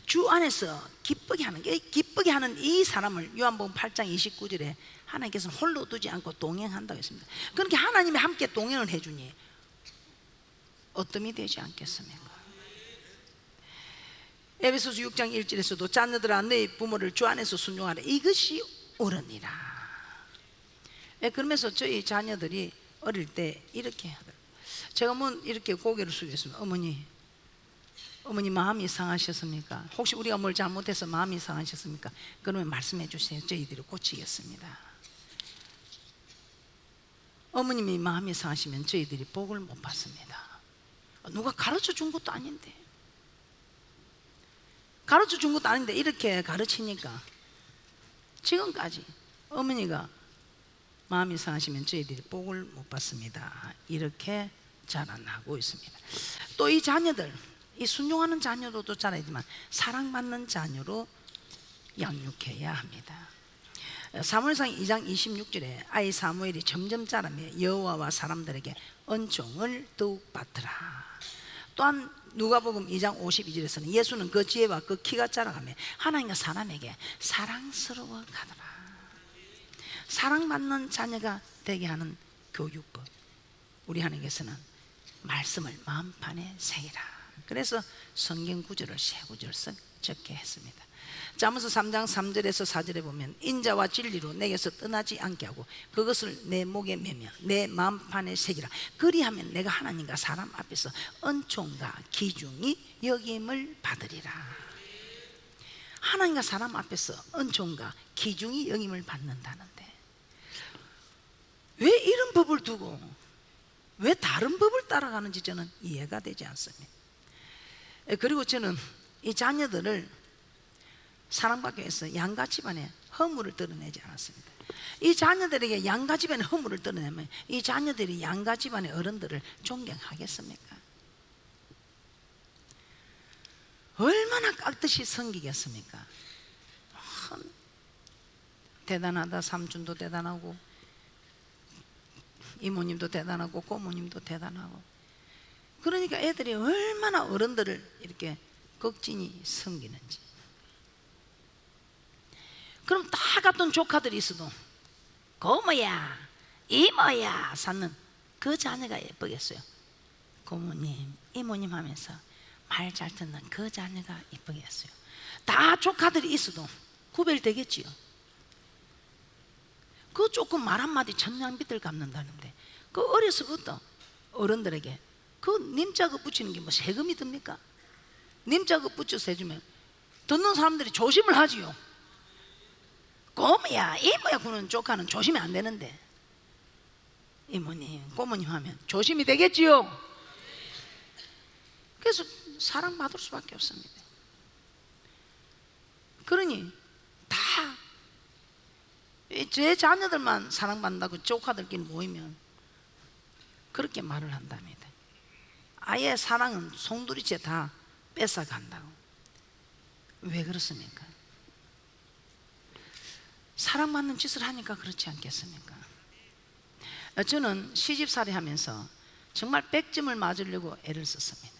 S1: 주 안에서 기쁘게 하는 게, 기쁘게 하는 이 사람을 요한복음 8장 29절에 하나님께서는 홀로 두지 않고 동행한다고 했습니다. 그렇게 하나님이 함께 동행을 해주니 어뜸이 되지 않겠습니까? 에베소서 6장 1절에서도 자녀들아 너희 부모를 주 안에서 순종하라. 이것이 옳으니라. 그러면서 저희 자녀들이 어릴 때 이렇게 하더라고요. 제가 뭐 이렇게 고개를 숙였습니다. 어머니 마음이 상하셨습니까? 혹시 우리가 뭘 잘못해서 마음이 상하셨습니까? 그러면 말씀해 주세요. 저희들이 고치겠습니다. 어머님이 마음이 상하시면 저희들이 복을 못 받습니다. 누가 가르쳐 준 것도 아닌데, 이렇게 가르치니까 지금까지 어머니가 마음이 상하시면 저희들이 복을 못 받습니다. 이렇게 자라나고 있습니다. 또 이 자녀들, 이 순종하는 자녀로도 자라지만 사랑받는 자녀로 양육해야 합니다. 사무엘상 2장 26절에 아이 사무엘이 점점 자라며 여호와와 사람들에게 은총을 더욱 받더라. 또한 누가복음 2장 52절에서는 예수는 그 지혜와 그 키가 자라가며 하나님과 사람에게 사랑스러워 가더라. 사랑받는 자녀가 되게 하는 교육법, 우리 하나님께서는 말씀을 마음판에 새기라. 그래서 성경 구절을 세 구절 적게 했습니다. 잠언서 3장 3절에서 4절에 보면 인자와 진리로 내게서 떠나지 않게 하고 그것을 내 목에 매며 내 마음판에 새기라. 그리하면 내가 하나님과 사람 앞에서 은총과 기중이 여김을 받으리라. 하나님과 사람 앞에서 은총과 기중이 여김을 받는다는데 왜 이런 법을 두고 왜 다른 법을 따라가는지 저는 이해가 되지 않습니다. 그리고 저는 이 자녀들을 사랑받기 위해서 양가 집안의 허물을 드러내지 않았습니다. 이 자녀들에게 양가 집안의 허물을 드러내면 이 자녀들이 양가 집안의 어른들을 존경하겠습니까? 얼마나 깍듯이 섬기겠습니까? 대단하다. 삼촌도 대단하고 이모님도 대단하고 고모님도 대단하고. 그러니까 애들이 얼마나 어른들을 이렇게 극진히 섬기는지. 그럼 다 같은 조카들이 있어도 고모야 이모야 사는 그 자녀가 예쁘겠어요? 고모님 이모님 하면서 말 잘 듣는 그 자녀가 예쁘겠어요? 다 조카들이 있어도 구별되겠지요. 그 조금 말 한마디 천냥빚을 갚는다는데 그 어려서부터 어른들에게 그 님자그 붙이는 게 뭐 세금이 듭니까? 님자그 붙여서 해주면 듣는 사람들이 조심을 하지요. 고모야 이모야 그러는 조카는 조심이 안 되는데 이모님 고모님 하면 조심이 되겠지요. 그래서 사랑받을 수밖에 없습니다. 그러니 다 제 자녀들만 사랑받는다고 조카들끼리 모이면 그렇게 말을 한답니다. 아예 사랑은 송두리째 다 뺏어간다고. 왜 그렇습니까? 사랑받는 짓을 하니까 그렇지 않겠습니까? 저는 시집살이 하면서 정말 100점을 맞으려고 애를 썼습니다.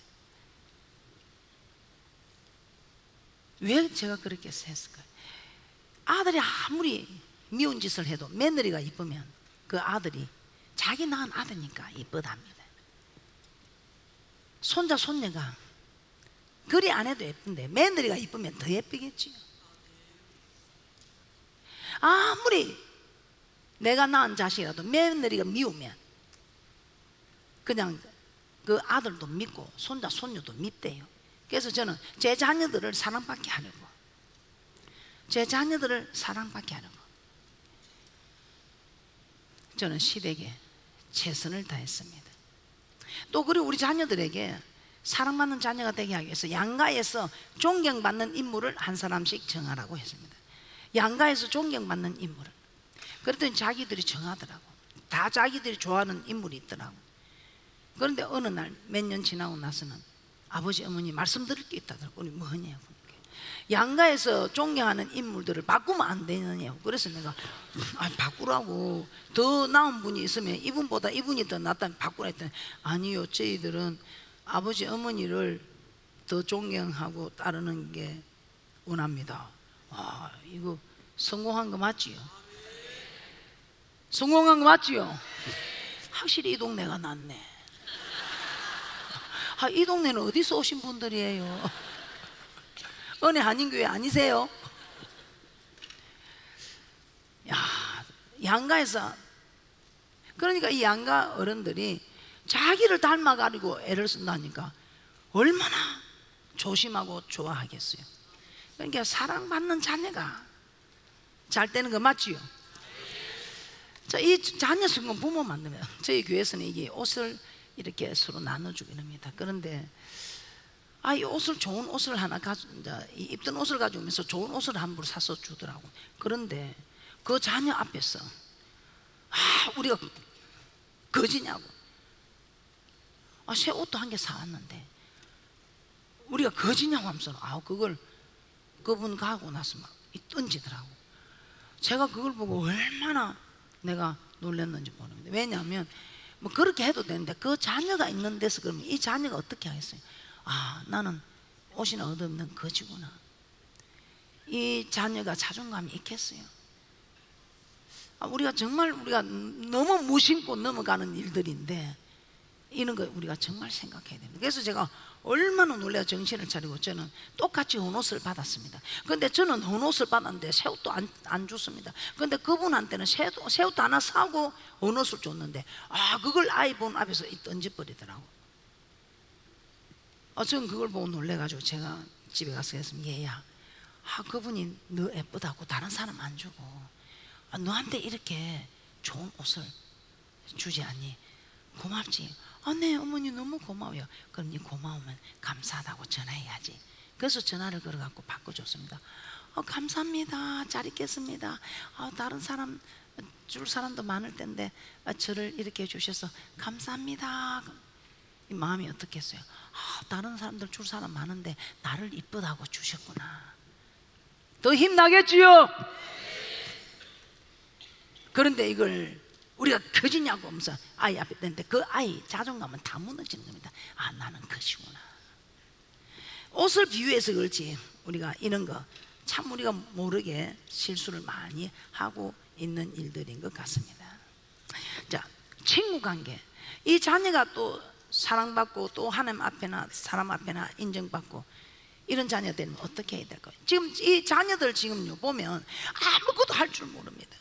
S1: 왜 제가 그렇게 했을까요? 아들이 아무리 미운 짓을 해도 며느리가 이쁘면 그 아들이 자기 낳은 아들이니까 이쁘답니다. 손자 손녀가 그리 안 해도 예쁜데 며느리가 이쁘면 더 예쁘겠지요. 아무리 내가 낳은 자식이라도 며느리가 미우면 그냥 그 아들도 믿고 손자 손녀도 밉대요. 그래서 저는 제 자녀들을 사랑받게 하려고, 제 자녀들을 사랑받게 하려고 저는 시댁에 최선을 다했습니다. 또 그리고 우리 자녀들에게 사랑받는 자녀가 되게 하기 위해서 양가에서 존경받는 인물을 한 사람씩 정하라고 했습니다. 양가에서 존경받는 인물을. 그랬더니 자기들이 정하더라고. 다 자기들이 좋아하는 인물이 있더라고. 그런데 어느 날 몇 년 지나고 나서는 아버지 어머니 말씀드릴 게 있다더라고. 우리 뭐냐, 양가에서 존경하는 인물들을 바꾸면 안 되느냐고. 그래서 내가 바꾸라고, 더 나은 분이 있으면 이분보다 이분이 더 낫다면 바꾸라 했더니 아니요, 저희들은 아버지 어머니를 더 존경하고 따르는 게 원합니다. 아, 이거 성공한 거 맞지요? 성공한 거 맞지요? 확실히 이 동네가 낫네. 이 동네는 어디서 오신 분들이에요? 은혜 한인교회 아니세요? 야, 양가에서, 그러니까 이 양가 어른들이 자기를 닮아가지고 애를 쓴다니까 얼마나 조심하고 좋아하겠어요. 그러니까 사랑받는 자녀가 잘 되는 거 맞지요? 자, 이 자녀 성공 부모 만들면 저희 교회에서는 이게 옷을 이렇게 서로 나눠주긴 합니다. 그런데 이 옷을, 좋은 옷을 하나 입던 옷을 가져오면서 좋은 옷을 한 벌 사서 주더라고. 그런데 그 자녀 앞에서 우리가 거지냐고, 새 옷도 한 개 사왔는데 우리가 거지냐고 하면서 그걸 그분 가고 나서 막 던지더라고. 제가 그걸 보고 얼마나 내가 놀랐는지 모릅니다. 왜냐하면 뭐 그렇게 해도 되는데 그 자녀가 있는 데서 그러면 이 자녀가 어떻게 하겠어요? 나는 옷이나 얻어없는 거지구나. 이 자녀가 자존감이 있겠어요? 우리가 정말 너무 무심코 넘어가는 일들인데 이런 거 우리가 정말 생각해야 됩니다. 그래서 제가 얼마나 놀라 정신을 차리고 저는 똑같이 헌옷을 받았습니다. 그런데 저는 헌옷을 받았는데 새 옷도 안 줬습니다. 그런데 그분한테는 새 옷도 하나 사고 헌옷을 줬는데 그걸 아이 본 앞에서 던져버리더라고. 저는 그걸 보고 놀래가지고 제가 집에 가서 했으면, 얘야, 그분이 너 예쁘다고 다른 사람 안 주고 너한테 이렇게 좋은 옷을 주지 않니? 고맙지? 네 어머니 너무 고마워요. 그럼 네 고마우면 감사하다고 전화해야지. 그래서 전화를 걸어갖고 바꿔줬습니다. 감사합니다, 잘 있겠습니다. 다른 사람 줄 사람도 많을 텐데 저를 이렇게 해주셔서 감사합니다. 이 마음이 어떻겠어요? 다른 사람들 줄 사람 많은데 나를 이쁘다고 주셨구나. 더 힘나겠지요? 그런데 이걸 우리가 거지냐고 하면서 아이 앞에 댔는데 그 아이 자존감은 다 무너지는 겁니다. 나는 거지구나. 옷을 비유해서 그렇지 우리가 이런 거 참 우리가 모르게 실수를 많이 하고 있는 일들인 것 같습니다. 자, 친구 관계. 이 자녀가 또 사랑받고 또 하나님 앞에나 사람 앞에나 인정받고 이런 자녀 되면 어떻게 해야 될까요? 지금 이 자녀들 지금요 보면 아무것도 할 줄 모릅니다.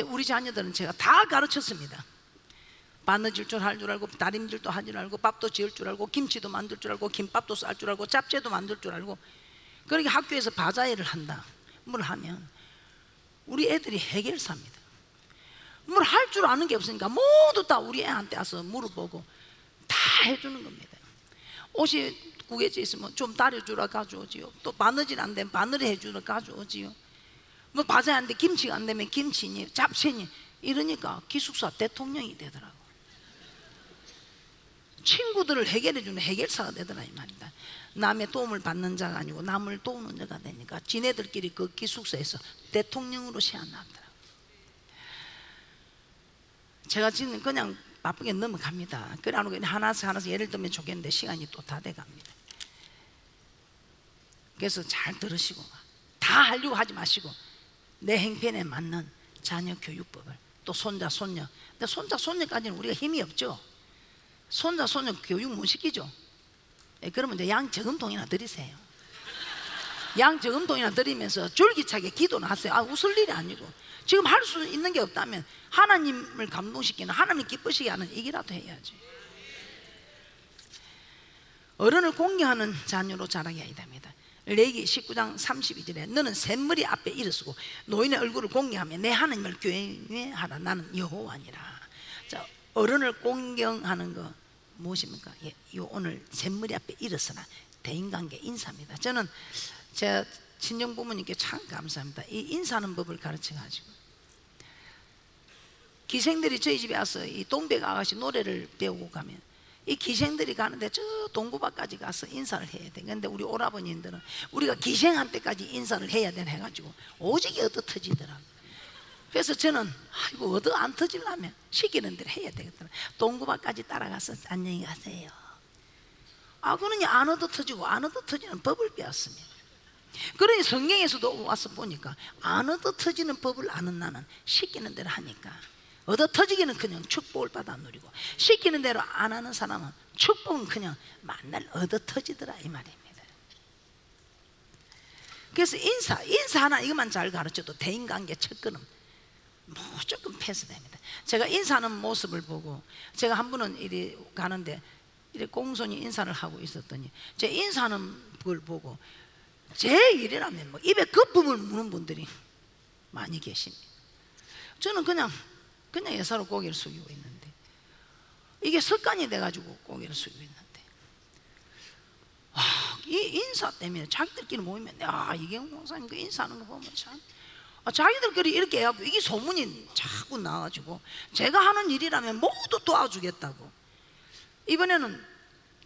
S1: 우리 자녀들은 제가 다 가르쳤습니다. 바느질 줄 할 줄 알고, 다림질도 할 줄 알고, 밥도 지을 줄 알고, 김치도 만들 줄 알고, 김밥도 쌀 줄 알고, 잡채도 만들 줄 알고. 그러니까 학교에서 바자회를 한다 뭘 하면 우리 애들이 해결사입니다. 뭘 할 줄 아는 게 없으니까 모두 다 우리 애한테 와서 물어보고 다 해주는 겁니다. 옷이 구겨져 있으면 좀 다려주라 가져오지요. 또 바느질 안 되면 바느질 해주라 가져오지요. 뭐 바자회인데 김치가 안 되면 김치니 잡채니 이러니까 기숙사 대통령이 되더라고. 친구들을 해결해주는 해결사가 되더라 이 말이다. 남의 도움을 받는 자가 아니고 남을 도우는 자가 되니까 지네들끼리 그 기숙사에서 대통령으로 세워놨더라고. 제가 지금 그냥 바쁘게 넘어갑니다. 그래 안 오고 하나씩 예를 들면 좋겠는데 시간이 또 다 돼갑니다. 그래서 잘 들으시고 다 하려고 하지 마시고 내 행편에 맞는 자녀 교육법을 또 손자 손녀. 근데 손자 손녀까지는 우리가 힘이 없죠. 손자 손녀 교육 못 시키죠. 그러면 이제 양 저금통이나 드리세요. 양 저금통이나 드리면서 줄기차게 기도는 하세요. 웃을 일이 아니고 지금 할 수 있는 게 없다면 하나님을 감동시키는, 하나님 기쁘시게 하는 얘기라도 해야지. 어른을 공경하는 자녀로 자라게 해야 됩니다. 레위기 19장 32절에 너는 샘머리 앞에 일어서고 노인의 얼굴을 공경하며 내 하나님을 경외하라. 나는 여호와니라. 자, 어른을 공경하는 거 무엇입니까? 오늘 샘머리 앞에 일어서라. 대인관계 인사입니다. 저는 제 친정 부모님께 참 감사합니다. 이 인사하는 법을 가르쳐 가지고 기생들이 저희 집에 와서 이 동백 아가씨 노래를 배우고 가면 이 기생들이 가는데 저 동구밭까지 가서 인사를 해야 돼. 근데 우리 오라버님들은 우리가 기생한 때까지 인사를 해야 되나 해가지고 오직이 얻어 터지더라고. 그래서 저는 아이고 얻어 안 터지려면 시키는 대로 해야 되겠더라. 동구밭까지 따라가서 안녕히 가세요. 그러니 안 얻어 터지고 안 얻어 터지는 법을 배웠습니다. 그러니 성경에서도 와서 보니까 안 얻어 터지는 법을 아는 나는 시키는 대로 하니까 얻어 터지기는 그냥 축복을 받아 누리고 시키는 대로 안 하는 사람은 축복은 그냥 만날 얻어 터지더라 이 말입니다. 그래서 인사 하나 이것만 잘 가르쳐도 대인관계 첫걸음 무조건 패스됩니다. 제가 인사하는 모습을 보고 제가 한 분은 이리 가는데 이리 공손히 인사를 하고 있었더니 제 인사하는 걸 보고 제 일이라면 뭐 입에 거품을 무는 분들이 많이 계십니다. 저는 그냥 예사로 고개를 숙이고 있는데 이게 습관이 돼가지고 고개를 숙이고 있는데 이 인사 때문에 자기들끼리 모이면 이경훈 목사님 그 인사하는 거 보면 참 자기들끼리 이렇게 해갖고 이게 소문이 자꾸 나가지고 제가 하는 일이라면 모두 도와주겠다고 이번에는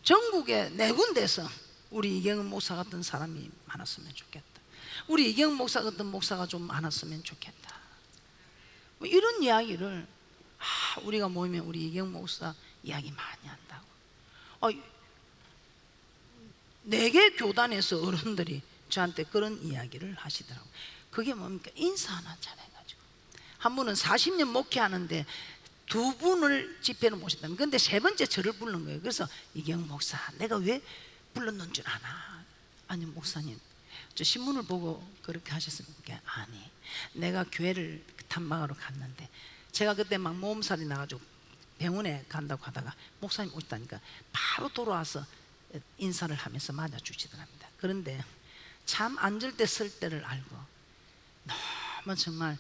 S1: 전국에 4군데서 우리 이경훈 목사 같은 사람이 많았으면 좋겠다. 우리 이경훈 목사 같은 목사가 좀 많았으면 좋겠다. 뭐 이런 이야기를 우리가 모이면 우리 이경훈 목사 이야기 많이 한다고. 4개 교단에서 어른들이 저한테 그런 이야기를 하시더라고요. 그게 뭡니까? 인사 하나 잘해가지고 한 분은 40년 목회하는데 2분을 집회를 모셨다면 근데 3번째 저를 부른 거예요. 그래서 이경훈 목사 내가 왜 불렀는 줄 아나? 아니 목사님 저 신문을 보고 그렇게 하셨습니까? 아니 내가 교회를 탐방하러 갔는데 제가 그때 막 몸살이 나가지고 병원에 간다고 하다가 목사님 오셨다니까 바로 돌아와서 인사를 하면서 맞아주시더랍니다. 그런데 참 앉을 때 쓸 때를 알고 너무 정말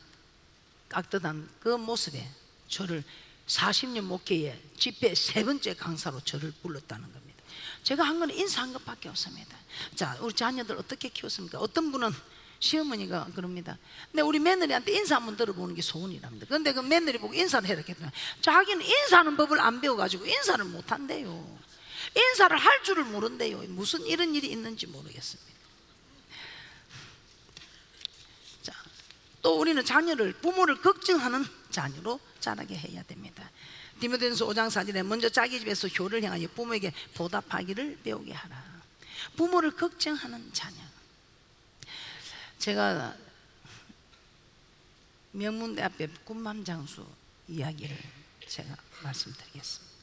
S1: 깍듯한 그 모습에 저를 40년 목회에 집회 3번째 강사로 저를 불렀다는 겁니다. 제가 한 건 인사한 것밖에 없습니다. 자, 우리 자녀들 어떻게 키웠습니까? 어떤 분은 시어머니가 그럽니다. 근데 우리 며느리한테 인사 한번 들어보는 게 소원이랍니다. 그런데 그 며느리 보고 인사를 해라 했더니 자기는 인사하는 법을 안 배워가지고 인사를 못한대요. 인사를 할 줄을 모른대요. 무슨 이런 일이 있는지 모르겠습니다. 자, 또 우리는 자녀를 부모를 걱정하는 자녀로 자라게 해야 됩니다. 디모데전서 5장 4절에 먼저 자기 집에서 효를 향하여 부모에게 보답하기를 배우게 하라. 부모를 걱정하는 자녀. 제가 명문대 앞에 꿈맘장수 이야기를 제가 말씀드리겠습니다.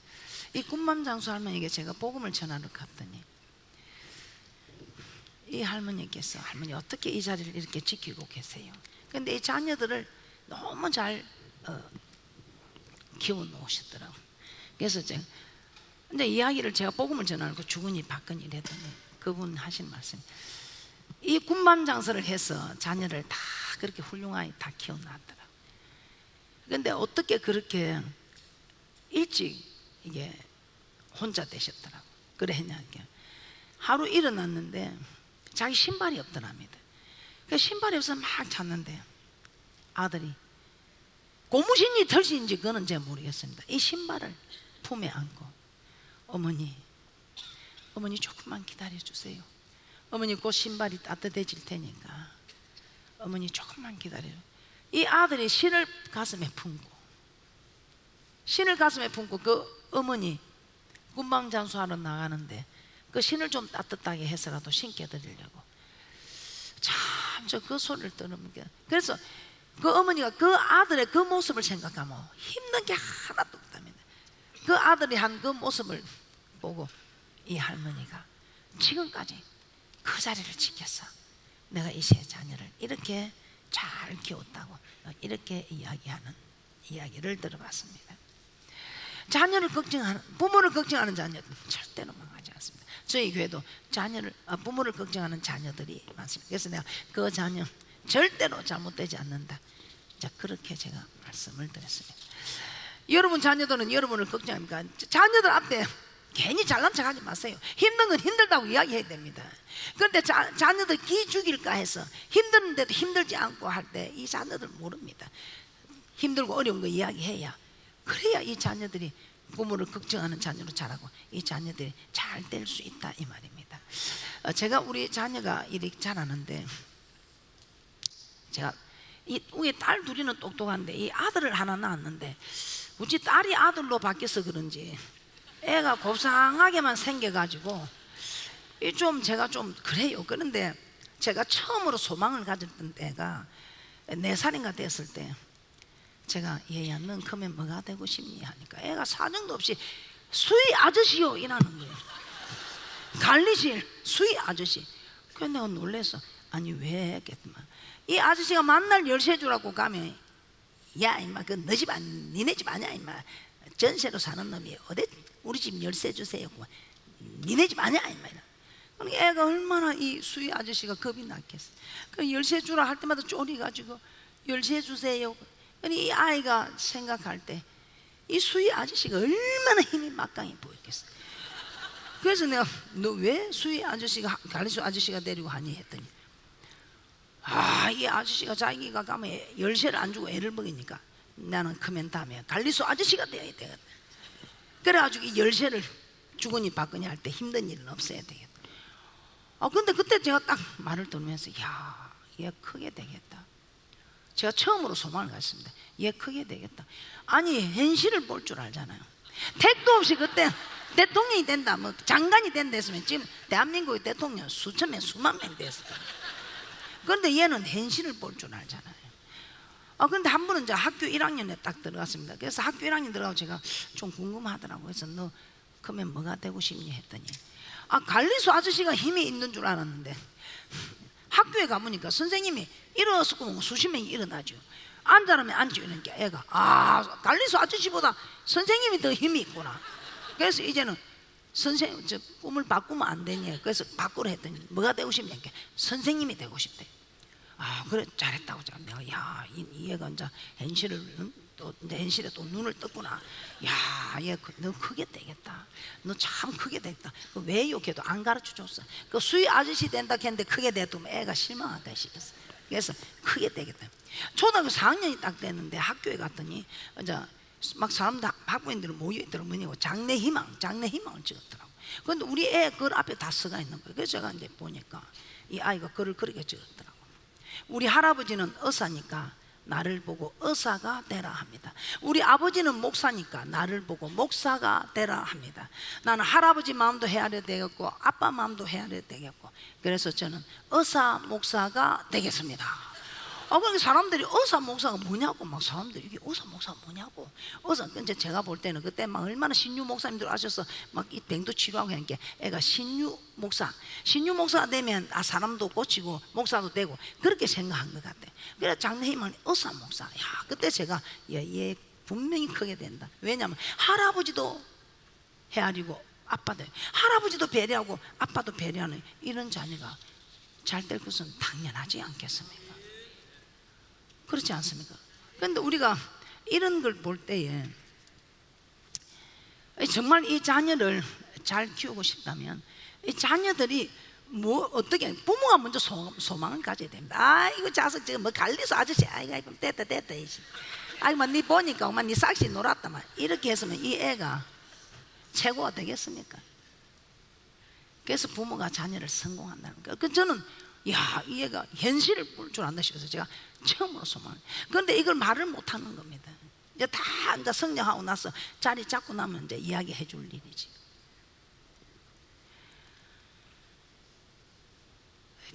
S1: 이 꿈맘장수 할머니에게 제가 복음을 전하러 갔더니 이 할머니께서 할머니 어떻게 이 자리를 이렇게 지키고 계세요? 그런데 이 자녀들을 너무 잘 키워 놓으셨더라고. 그래서 제가 근데 이야기를 제가 복음을 전하고 주거니 받거니 이랬더니 그분 하신 말씀 이 군밤 장사를 해서 자녀를 다 그렇게 훌륭하게 다 키워놨더라고. 그런데 어떻게 그렇게 일찍 이게 혼자 되셨더라고. 그래 했냐니까 하루 일어났는데 자기 신발이 없더랍니다. 그 신발이 없어서 막 찾는데 아들이 고무신이 털신인지 그거는 제가 모르겠습니다. 이 신발을 품에 안고 어머니 조금만 기다려 주세요. 어머니 곧 신발이 따뜻해질 테니까 어머니 조금만 기다려요. 이 아들이 신을 가슴에 품고 그 어머니 군방장수하러 나가는데 그 신을 좀 따뜻하게 해서라도 신게 드리려고 참 저 그 소리를 들으면 그래서 그 어머니가 그 아들의 그 모습을 생각하면 힘든 게 하나도 없답니다. 그 아들이 한 그 모습을 보고 이 할머니가 지금까지 그 자리를 지켰어. 내가 이 세 자녀를 이렇게 잘 키웠다고 이렇게 이야기하는 이야기를 들어봤습니다. 자녀를 걱정하는, 부모를 걱정하는 자녀들은 절대로 망하지 않습니다. 저희 교회도 부모를 걱정하는 자녀들이 많습니다. 그래서 내가 그 자녀 절대로 잘못되지 않는다, 자, 그렇게 제가 말씀을 드렸습니다. 여러분 자녀들은 여러분을 걱정하니까 자녀들 앞에 괜히 잘난 척하지 마세요. 힘든 건 힘들다고 이야기해야 됩니다. 그런데 자녀들 기 죽일까 해서 힘드는데도 힘들지 않고 할 때 이 자녀들 모릅니다. 힘들고 어려운 거 이야기해야, 그래야 이 자녀들이 부모를 걱정하는 자녀로 자라고 이 자녀들이 잘 될 수 있다, 이 말입니다. 제가 우리 자녀가 이렇게 자라는데, 제가 우리 딸 둘이는 똑똑한데 이 아들을 하나 낳았는데, 우리 딸이 아들로 바뀌어서 그런지 애가 곱상하게만 생겨가지고 좀 제가 좀 그래요. 그런데 제가 처음으로 소망을 가졌던 때가 4살인가 됐을 때, 제가 얘야 넌 크면 뭐가 되고 싶니 하니까 애가 사정도 없이 수의 아저씨요 이라는 거예요. 관리실 수의 아저씨. 그래서 내가 놀래서 아니 왜 했겠더만, 이 아저씨가 만날 열쇠 주라고 가면 야 임마 그 너 집 니네 집 아니야 임마, 전세로 사는 놈이 어디 우리 집 열쇠 주세요, 니네 집 아니야 임마. 그러니까 애가 얼마나 이 수의 아저씨가 겁이 났겠어. 그 열쇠 주라 할 때마다 쫄이가지고 열쇠 주세요. 이 아이가 생각할 때 이 수의 아저씨가 얼마나 힘이 막강해 보였겠어. 그래서 내가 너 왜 수의 아저씨가 관리소 아저씨가 데리고 하니 했더니, 이 아저씨가 자기가 가면 열쇠를 안 주고 애를 먹이니까 나는 크면 다음에 관리소 아저씨가 되어야 되겠다. 그래가지고 이 열쇠를 주거니 받거니 할 때 힘든 일은 없어야 되겠다. 근데 그때 제가 딱 말을 들으면서 야, 얘 크게 되겠다. 제가 처음으로 소망을 갖습니다. 얘 크게 되겠다. 아니 현실을 볼 줄 알잖아요. 택도 없이 그때 대통령이 된다, 뭐 장관이 된다 했으면 지금 대한민국의 대통령 수천 명 수만 명 됐을 거예요. 그런데 얘는 현실을 볼 줄 알잖아요. 그런데 한 번은 이제 학교 1학년에 딱 들어갔습니다. 그래서 학교 1학년 들어가고 제가 좀 궁금하더라고요. 그래서 너 그러면 뭐가 되고 싶니 했더니, 관리소 아저씨가 힘이 있는 줄 알았는데 학교에 가보니까 선생님이 일어섰고 수십 명이 일어나죠. 앉으라면 앉으는 게 애가 관리소 아저씨보다 선생님이 더 힘이 있구나. 그래서 이제는 선생님 저 꿈을 바꾸면 안 되냐. 그래서 바꾸라 했더니 뭐가 되고 싶냐. 선생님이 되고 싶대. 그래 잘했다고. 내가 야, 이 애가 이제 현실에 또 눈을 떴구나. 야, 얘 너 크게 되겠다. 너 참 크게 됐다. 왜 욕해도 안 가르쳐 줬어. 그 수의 아저씨 된다 했는데 크게 됐더니 애가 실망하다 싶었어. 그래서 크게 되겠다. 초등학교 4학년이 딱 됐는데 학교에 갔더니 이제 막 사람들 학부모님들 모여있더라고. 뭐냐고 장래희망을 적었더라고. 그런데 우리 애 글 앞에 다 써가 있는 거예요. 그래서 제가 이제 보니까 이 아이가 글을 그렇게 적었더라고. 우리 할아버지는 의사니까 나를 보고 의사가 되라 합니다. 우리 아버지는 목사니까 나를 보고 목사가 되라 합니다. 나는 할아버지 마음도 헤아려야 되겠고 아빠 마음도 헤아려야 되겠고, 그래서 저는 의사 목사가 되겠습니다. 그러니까 사람들이 의사 목사가 뭐냐고 막 사람들이 이게 의사 목사가 뭐냐고. 이제 제가 볼 때는 그때 막 얼마나 신유 목사님들 아셔서 막 이 병도 치료하고 하니까 애가 신유 목사가 되면 사람도 고치고 목사도 되고 그렇게 생각한 것 같아. 그래서 장래희망이 의사 목사. 야, 그때 제가 얘 분명히 크게 된다. 왜냐하면 할아버지도 헤아리고 아빠도, 할아버지도 배려하고 아빠도 배려하는 이런 자녀가 잘 될 것은 당연하지 않겠습니까? 그렇지 않습니까? 그런데 우리가 이런 걸 볼 때에 정말 이 자녀를 잘 키우고 싶다면 이 자녀들이 어떻게 부모가 먼저 소망을 가져야 됩니다. 이거 자식 지금 뭐 관리소 아저씨 아이가 됐다 아이고 니 보니까 엄마 니 싹시 놀았다만 이렇게 했으면 이 애가 최고가 되겠습니까? 그래서 부모가 자녀를 성공한다는 거예요. 저는 야, 이 애가 현실을 볼 줄 안다 싶어서 제가 처음으로 소망을. 그런데 이걸 말을 못 하는 겁니다. 이제 다 이제 성령하고 나서 자리 잡고 나면 이제 이야기해 줄 일이지.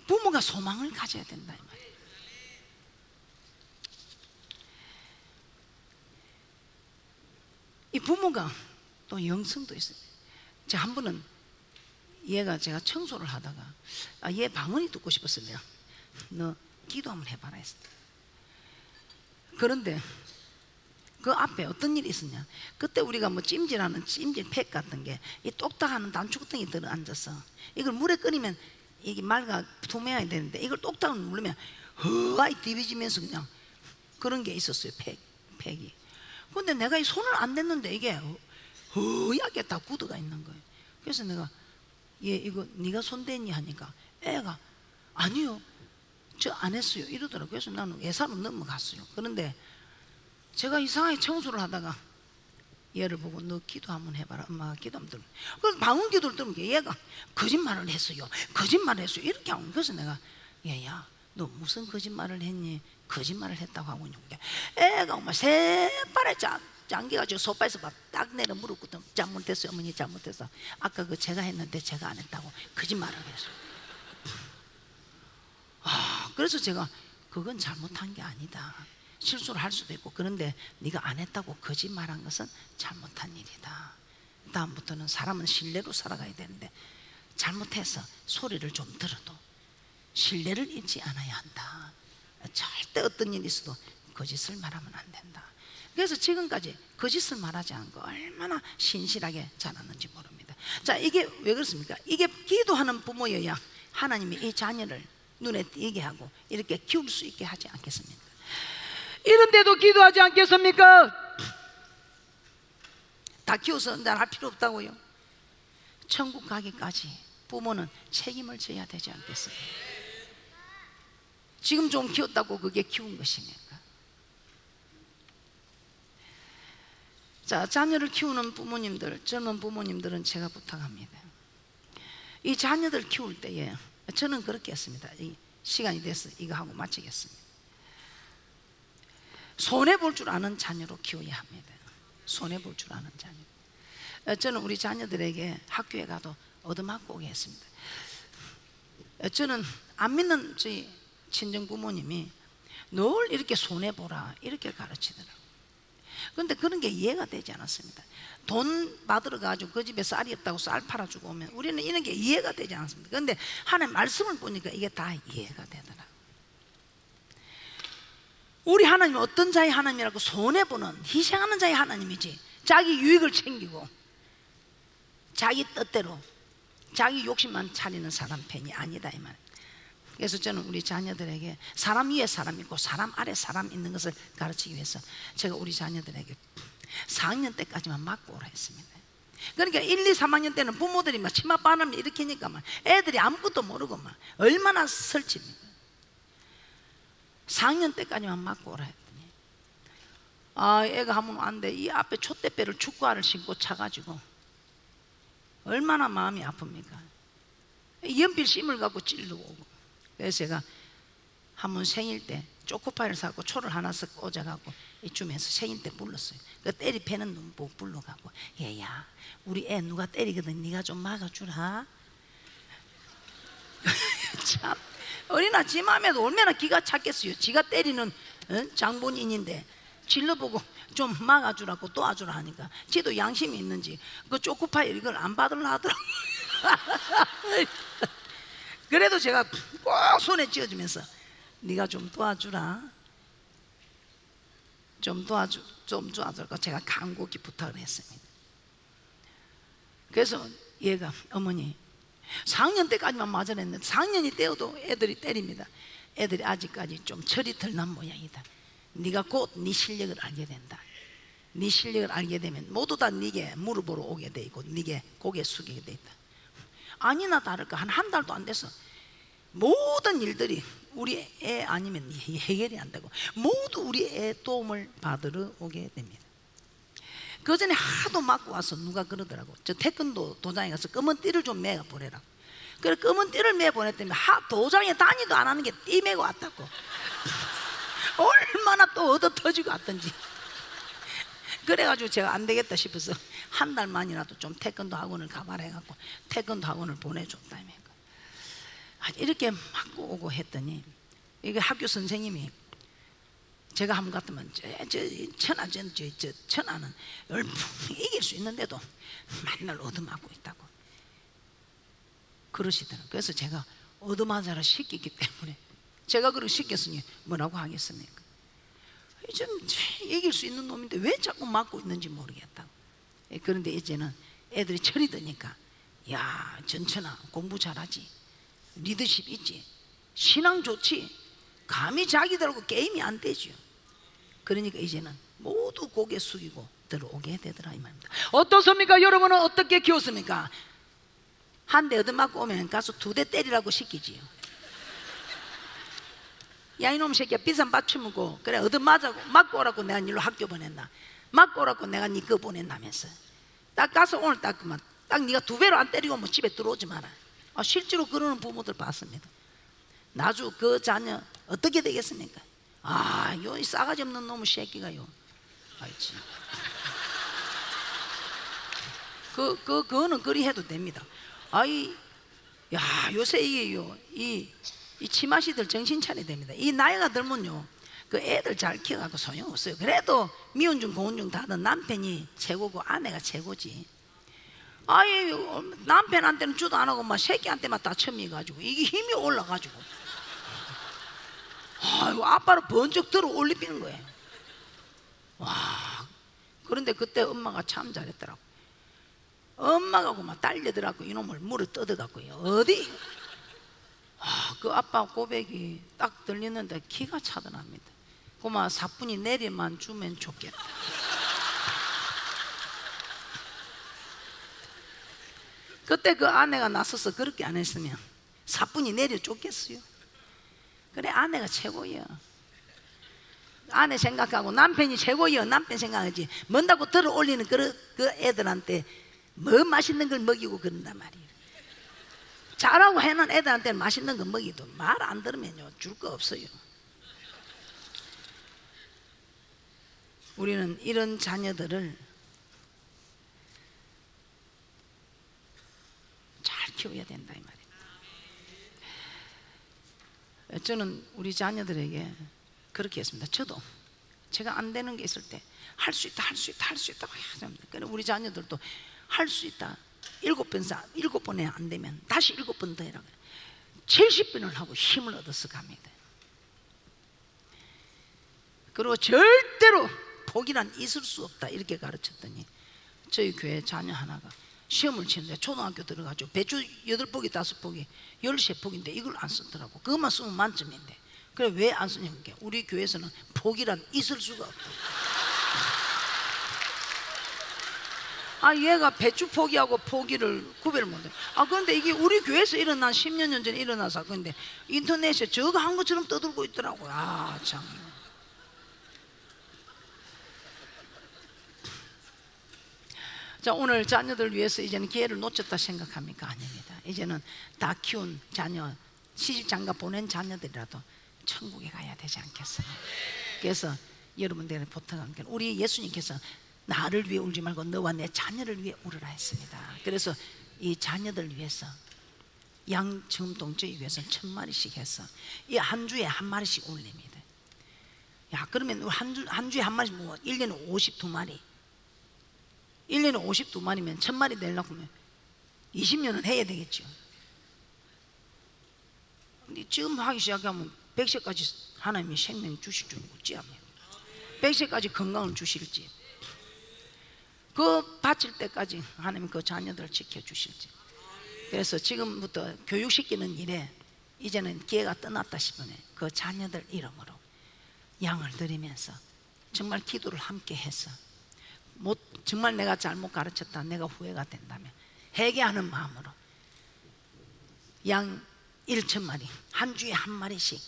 S1: 부모가 소망을 가져야 된다 이 말이에요. 이 부모가 또 영성도 있어요. 제가 한 번은 얘가 제가 청소를 하다가 얘 방언이 듣고 싶었어요. 내가 너 기도 한번 해봐라 했어. 그런데 그 앞에 어떤 일이 있었냐, 그때 우리가 뭐 찜질하는 찜질팩 같은 게 이 똑딱하는 단축등이 들어 앉아서 이걸 물에 끓이면 이게 맑아 투명해야 되는데 이걸 똑딱 누르면 허와이 뒤비지면서 그냥 그런 게 있었어요. 팩이. 근데 내가 이 손을 안 댔는데 이게 허옇게 다 굳어가 있는 거예요. 그래서 내가 얘 이거 네가 손 댔니 하니까 애가 아니요 저 안 했어요 이러더라고요. 그래서 나는 예사로 넘어갔어요. 그런데 제가 이상하게 청소를 하다가 얘를 보고 너 기도 한번 해봐라. 엄마가 기도 한번 들으면 그래서 방언 기도를 들으면 얘가 거짓말을 했어요 이렇게 하고. 그래서 내가 얘야 너 무슨 거짓말을 했니? 거짓말을 했다고 하고 있는 게 애가 엄마 새빨에 짱겨가지고 소파에서 막 딱 내려 무릎 꿇고 잘못했어요 어머니 잘못했어. 아까 그 제가 했는데 제가 안 했다고 거짓말을 했어요. 그래서 제가 그건 잘못한 게 아니다. 실수를 할 수도 있고 그런데 네가 안 했다고 거짓말한 것은 잘못한 일이다. 다음부터는 사람은 신뢰로 살아가야 되는데 잘못해서 소리를 좀 들어도 신뢰를 잃지 않아야 한다. 절대 어떤 일이 있어도 거짓을 말하면 안 된다. 그래서 지금까지 거짓을 말하지 않고 얼마나 신실하게 자랐는지 모릅니다. 자, 이게 왜 그렇습니까? 이게 기도하는 부모여야 하나님이 이 자녀를 눈에 띄게 하고 이렇게 키울 수 있게 하지 않겠습니까? 이런데도 기도하지 않겠습니까? 다 키워서 날 할 필요 없다고요. 천국 가기까지 부모는 책임을 져야 되지 않겠습니까? 지금 좀 키웠다고 그게 키운 것입니까? 자, 자녀를 키우는 부모님들, 젊은 부모님들은 제가 부탁합니다. 이 자녀들 키울 때에 저는 그렇게 했습니다. 이 시간이 돼서 이거 하고 마치겠습니다. 손해볼 줄 아는 자녀로 키워야 합니다. 손해볼 줄 아는 자녀. 저는 우리 자녀들에게 학교에 가도 얻어맞고 오게 했습니다. 저는 안 믿는 저희 친정 부모님이 늘 이렇게 손해보라 이렇게 가르치더라고요. 그런데 그런 게 이해가 되지 않았습니다. 돈 받으러 가지고 그 집에 쌀이 없다고 쌀 팔아주고 오면 우리는 이런 게 이해가 되지 않았습니다. 그런데 하나님 말씀을 보니까 이게 다 이해가 되더라고요. 우리 하나님은 어떤 자의 하나님이라고? 손해보는, 희생하는 자의 하나님이지 자기 유익을 챙기고 자기 뜻대로 자기 욕심만 차리는 사람 편이 아니다 이 말. 그래서 저는 우리 자녀들에게 사람 위에 사람 있고 사람 아래 사람 있는 것을 가르치기 위해서 제가 우리 자녀들에게 4학년 때까지만 맞고 오라 했습니다. 그러니까 1, 2, 3학년 때는 부모들이 막 치맛바람을 일으키니까 막 애들이 아무것도 모르고 막 얼마나 설칩니까? 4학년 때까지만 맞고 오라 했더니 애가 하면 안 돼. 이 앞에 촛대배를 축구화를 신고 차가지고 얼마나 마음이 아픕니까? 연필 심을 갖고 찌르고 오고. 그래서 제가 한 번 생일 때 초코파이를 사고 초를 하나 쓱 꽂아갖고 이쯤에서 생일 때 불렀어요. 그 때리 패는 놈 보고 불러갖고 얘야 우리 애 누가 때리거든 네가 좀 막아주라. 참 어린아 지 맘에도 얼마나 기가 찼겠어요. 지가 때리는 장본인인데 질러보고 좀 막아주라고 도와주라 하니까 지도 양심이 있는지 그 초코파이 이걸 안 받으려 하더라고. 그래도 제가 꼭 손에 쥐어주면서 네가 좀 도와주라, 좀 도와주라고 제가 간곡히 부탁을 했습니다. 그래서 얘가 어머니 4학년 때까지만 맞아냈는데 4학년이 되어도 애들이 때립니다. 애들이 아직까지 좀 철이 덜 난 모양이다. 네가 곧 네 실력을 알게 된다. 네 실력을 알게 되면 모두 다 네게 물어보러 오게 돼 있고 네게 고개 숙이게 돼 있다. 아니나 다를까 한 달도 안 돼서 모든 일들이 우리 애 아니면 해결이 안 되고 모두 우리 애 도움을 받으러 오게 됩니다. 그 전에 하도 맞고 와서 누가 그러더라고. 저 태권도 도장에 가서 검은 띠를 좀 매어 보내라고. 그래 검은 띠를 매어 보냈더니 도장에 다니도 안 하는 게 띠 매고 왔다고. 얼마나 또 얻어 터지고 왔던지. 그래가지고 제가 안 되겠다 싶어서 한 달만이라도 좀 태권도 학원을 가봐라 해갖고 태권도 학원을 보내줬다며. 이렇게 맞고 오고 했더니 이게 학교 선생님이 제가 한번 같으면 저 천하는 열풍 이길 수 있는데도 맨날 얻어맞고 있다고 그러시더라고요. 그래서 제가 얻어맞아라 시켰기 때문에 제가 그렇게 시켰으니 뭐라고 하겠습니까? 좀 이길 수 있는 놈인데 왜 자꾸 맞고 있는지 모르겠다고. 그런데 이제는 애들이 철이 드니까 야 전천아 공부 잘하지, 리더십 있지, 신앙 좋지, 감히 자기들하고 게임이 안 되죠. 그러니까 이제는 모두 고개 숙이고 들어오게 되더라 이 말입니다. 어떻습니까? 여러분은 어떻게 키웠습니까? 한 대 얻어맞고 오면 가서 2대 때리라고 시키지요. 야 이놈 새끼야 비싼 밥 처먹고 그래 얻어맞고 맞고 오라고 내가 니로 학교 보냈나, 맞고 오라고 내가 니 거 보냈나면서 딱 가서 오늘 딱 그만 딱 네가 2배로 안 때리고 뭐 집에 들어오지 마라. 실제로 그러는 부모들 봤습니다. 나중 그 자녀 어떻게 되겠습니까? 요 싸가지 없는 놈의 새끼가요. 알지? 그거는 그리 해도 됩니다. 요새 이 치마시들 정신 차려야 됩니다. 이 나이가 들면요, 그 애들 잘 키워가고 소용없어요. 그래도 미운 중 고운 중 다든 남편이 최고고 아내가 최고지. 남편한테는 주도 안 하고 막 새끼한테만 다 첨이가지고 이게 힘이 올라가지고 아빠를 번쩍 들어 올리는 거예요. 그런데 그때 엄마가 참 잘했더라고. 엄마가 막 딸려들어갖고 이놈을 물어 뜯어갖고요. 어디? 그 아빠 고백이 딱 들리는데 기가 차더랍니다. 고마 사뿐히 내리만 주면 좋겠다. 그때 그 아내가 나서서 그렇게 안 했으면 사뿐히 내려 쫓겠어요. 그래 아내가 최고예요. 아내 생각하고 남편이 최고예요. 남편 생각하지 뭔다고 들어 올리는 그 애들한테 뭐 맛있는 걸 먹이고 그런단 말이에요. 잘하고 해놓은 애들한테는 맛있는 거 먹이도 말 안 들으면요 줄 거 없어요. 우리는 이런 자녀들을 잘 키워야 된다 이 말이에요. 저는 우리 자녀들에게 그렇게 했습니다. 저도 제가 안 되는 게 있을 때 할 수 있다 할 수 있다 할 수 있다고 해야 됩니다. 그러니까 우리 자녀들도 할 수 있다 7번에 안 되면 다시 7번 더 해라. 70번을 하고 힘을 얻어서 갑니다. 그리고 절대로 포기란 있을 수 없다 이렇게 가르쳤더니 저희 교회 자녀 하나가 시험을 치는데 초등학교 들어가지고 배추 8포기 5포기 13포기인데 이걸 안 쓰더라고. 그것만 쓰면 만점인데 그래 왜 안 쓰냐면 우리 교회에서는 포기란 있을 수가 없다. 얘가 배추 포기하고 포기를 구별을 못해. 그런데 이게 우리 교회에서 일어난 10년 전에 일어난 사건인데 인터넷에 저거 한 것처럼 떠들고 있더라고요. 참. 자, 오늘 자녀들 위해서 이제는 기회를 놓쳤다 생각합니까? 아닙니다. 이제는 다 키운 자녀, 시집 장가 보낸 자녀들이라도 천국에 가야 되지 않겠습니까? 그래서 여러분들에게 부탁하는 게 우리 예수님께서 나를 위해 울지 말고 너와 내 자녀를 위해 울으라 했습니다. 그래서 이 자녀들 위해서 양 정통 저희 위해서 1000마리씩 해서 이 한 주에 한 마리씩 올립니다. 그러면 한 주에 한 마리씩 뭐 1년에 52마리 1년에 52마리면 1000마리 되려고 하면 20년은 해야 되겠죠. 근데 지금 하기 시작하면 100세까지 하나님이 생명 주실 줄 어찌합니까? 100세까지 건강을 주실지 그 바칠 때까지 하나님 그 자녀들을 지켜주실지. 그래서 지금부터 교육시키는 일에 이제는 기회가 떠났다 싶으면 그 자녀들 이름으로 양을 드리면서 정말 기도를 함께 해서 정말 내가 잘못 가르쳤다 내가 후회가 된다면 회개하는 마음으로 양 1000마리 한 주에 한 마리씩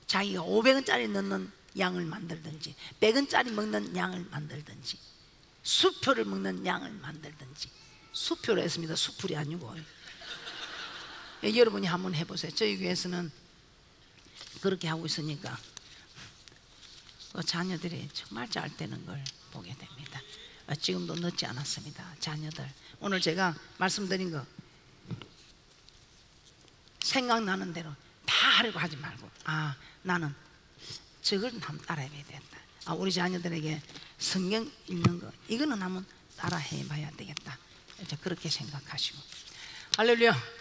S1: 자기가 500원짜리 넣는 양을 만들든지 100원짜리 먹는 양을 만들든지 수표를 먹는 양을 만들든지. 수표로 했습니다. 수풀이 아니고. 여러분이 한번 해보세요. 저희 교회에서는 그렇게 하고 있으니까 자녀들이 정말 잘 되는 걸 보게 됩니다. 지금도 늦지 않았습니다. 자녀들 오늘 제가 말씀드린 거 생각나는 대로 다 하려고 하지 말고 나는 저걸 한번 따라해야 되겠다. 우리 자녀들에게 성경 읽는 거 이거는 한번 따라해봐야 되겠다. 이제 그렇게 생각하시고 할렐루야.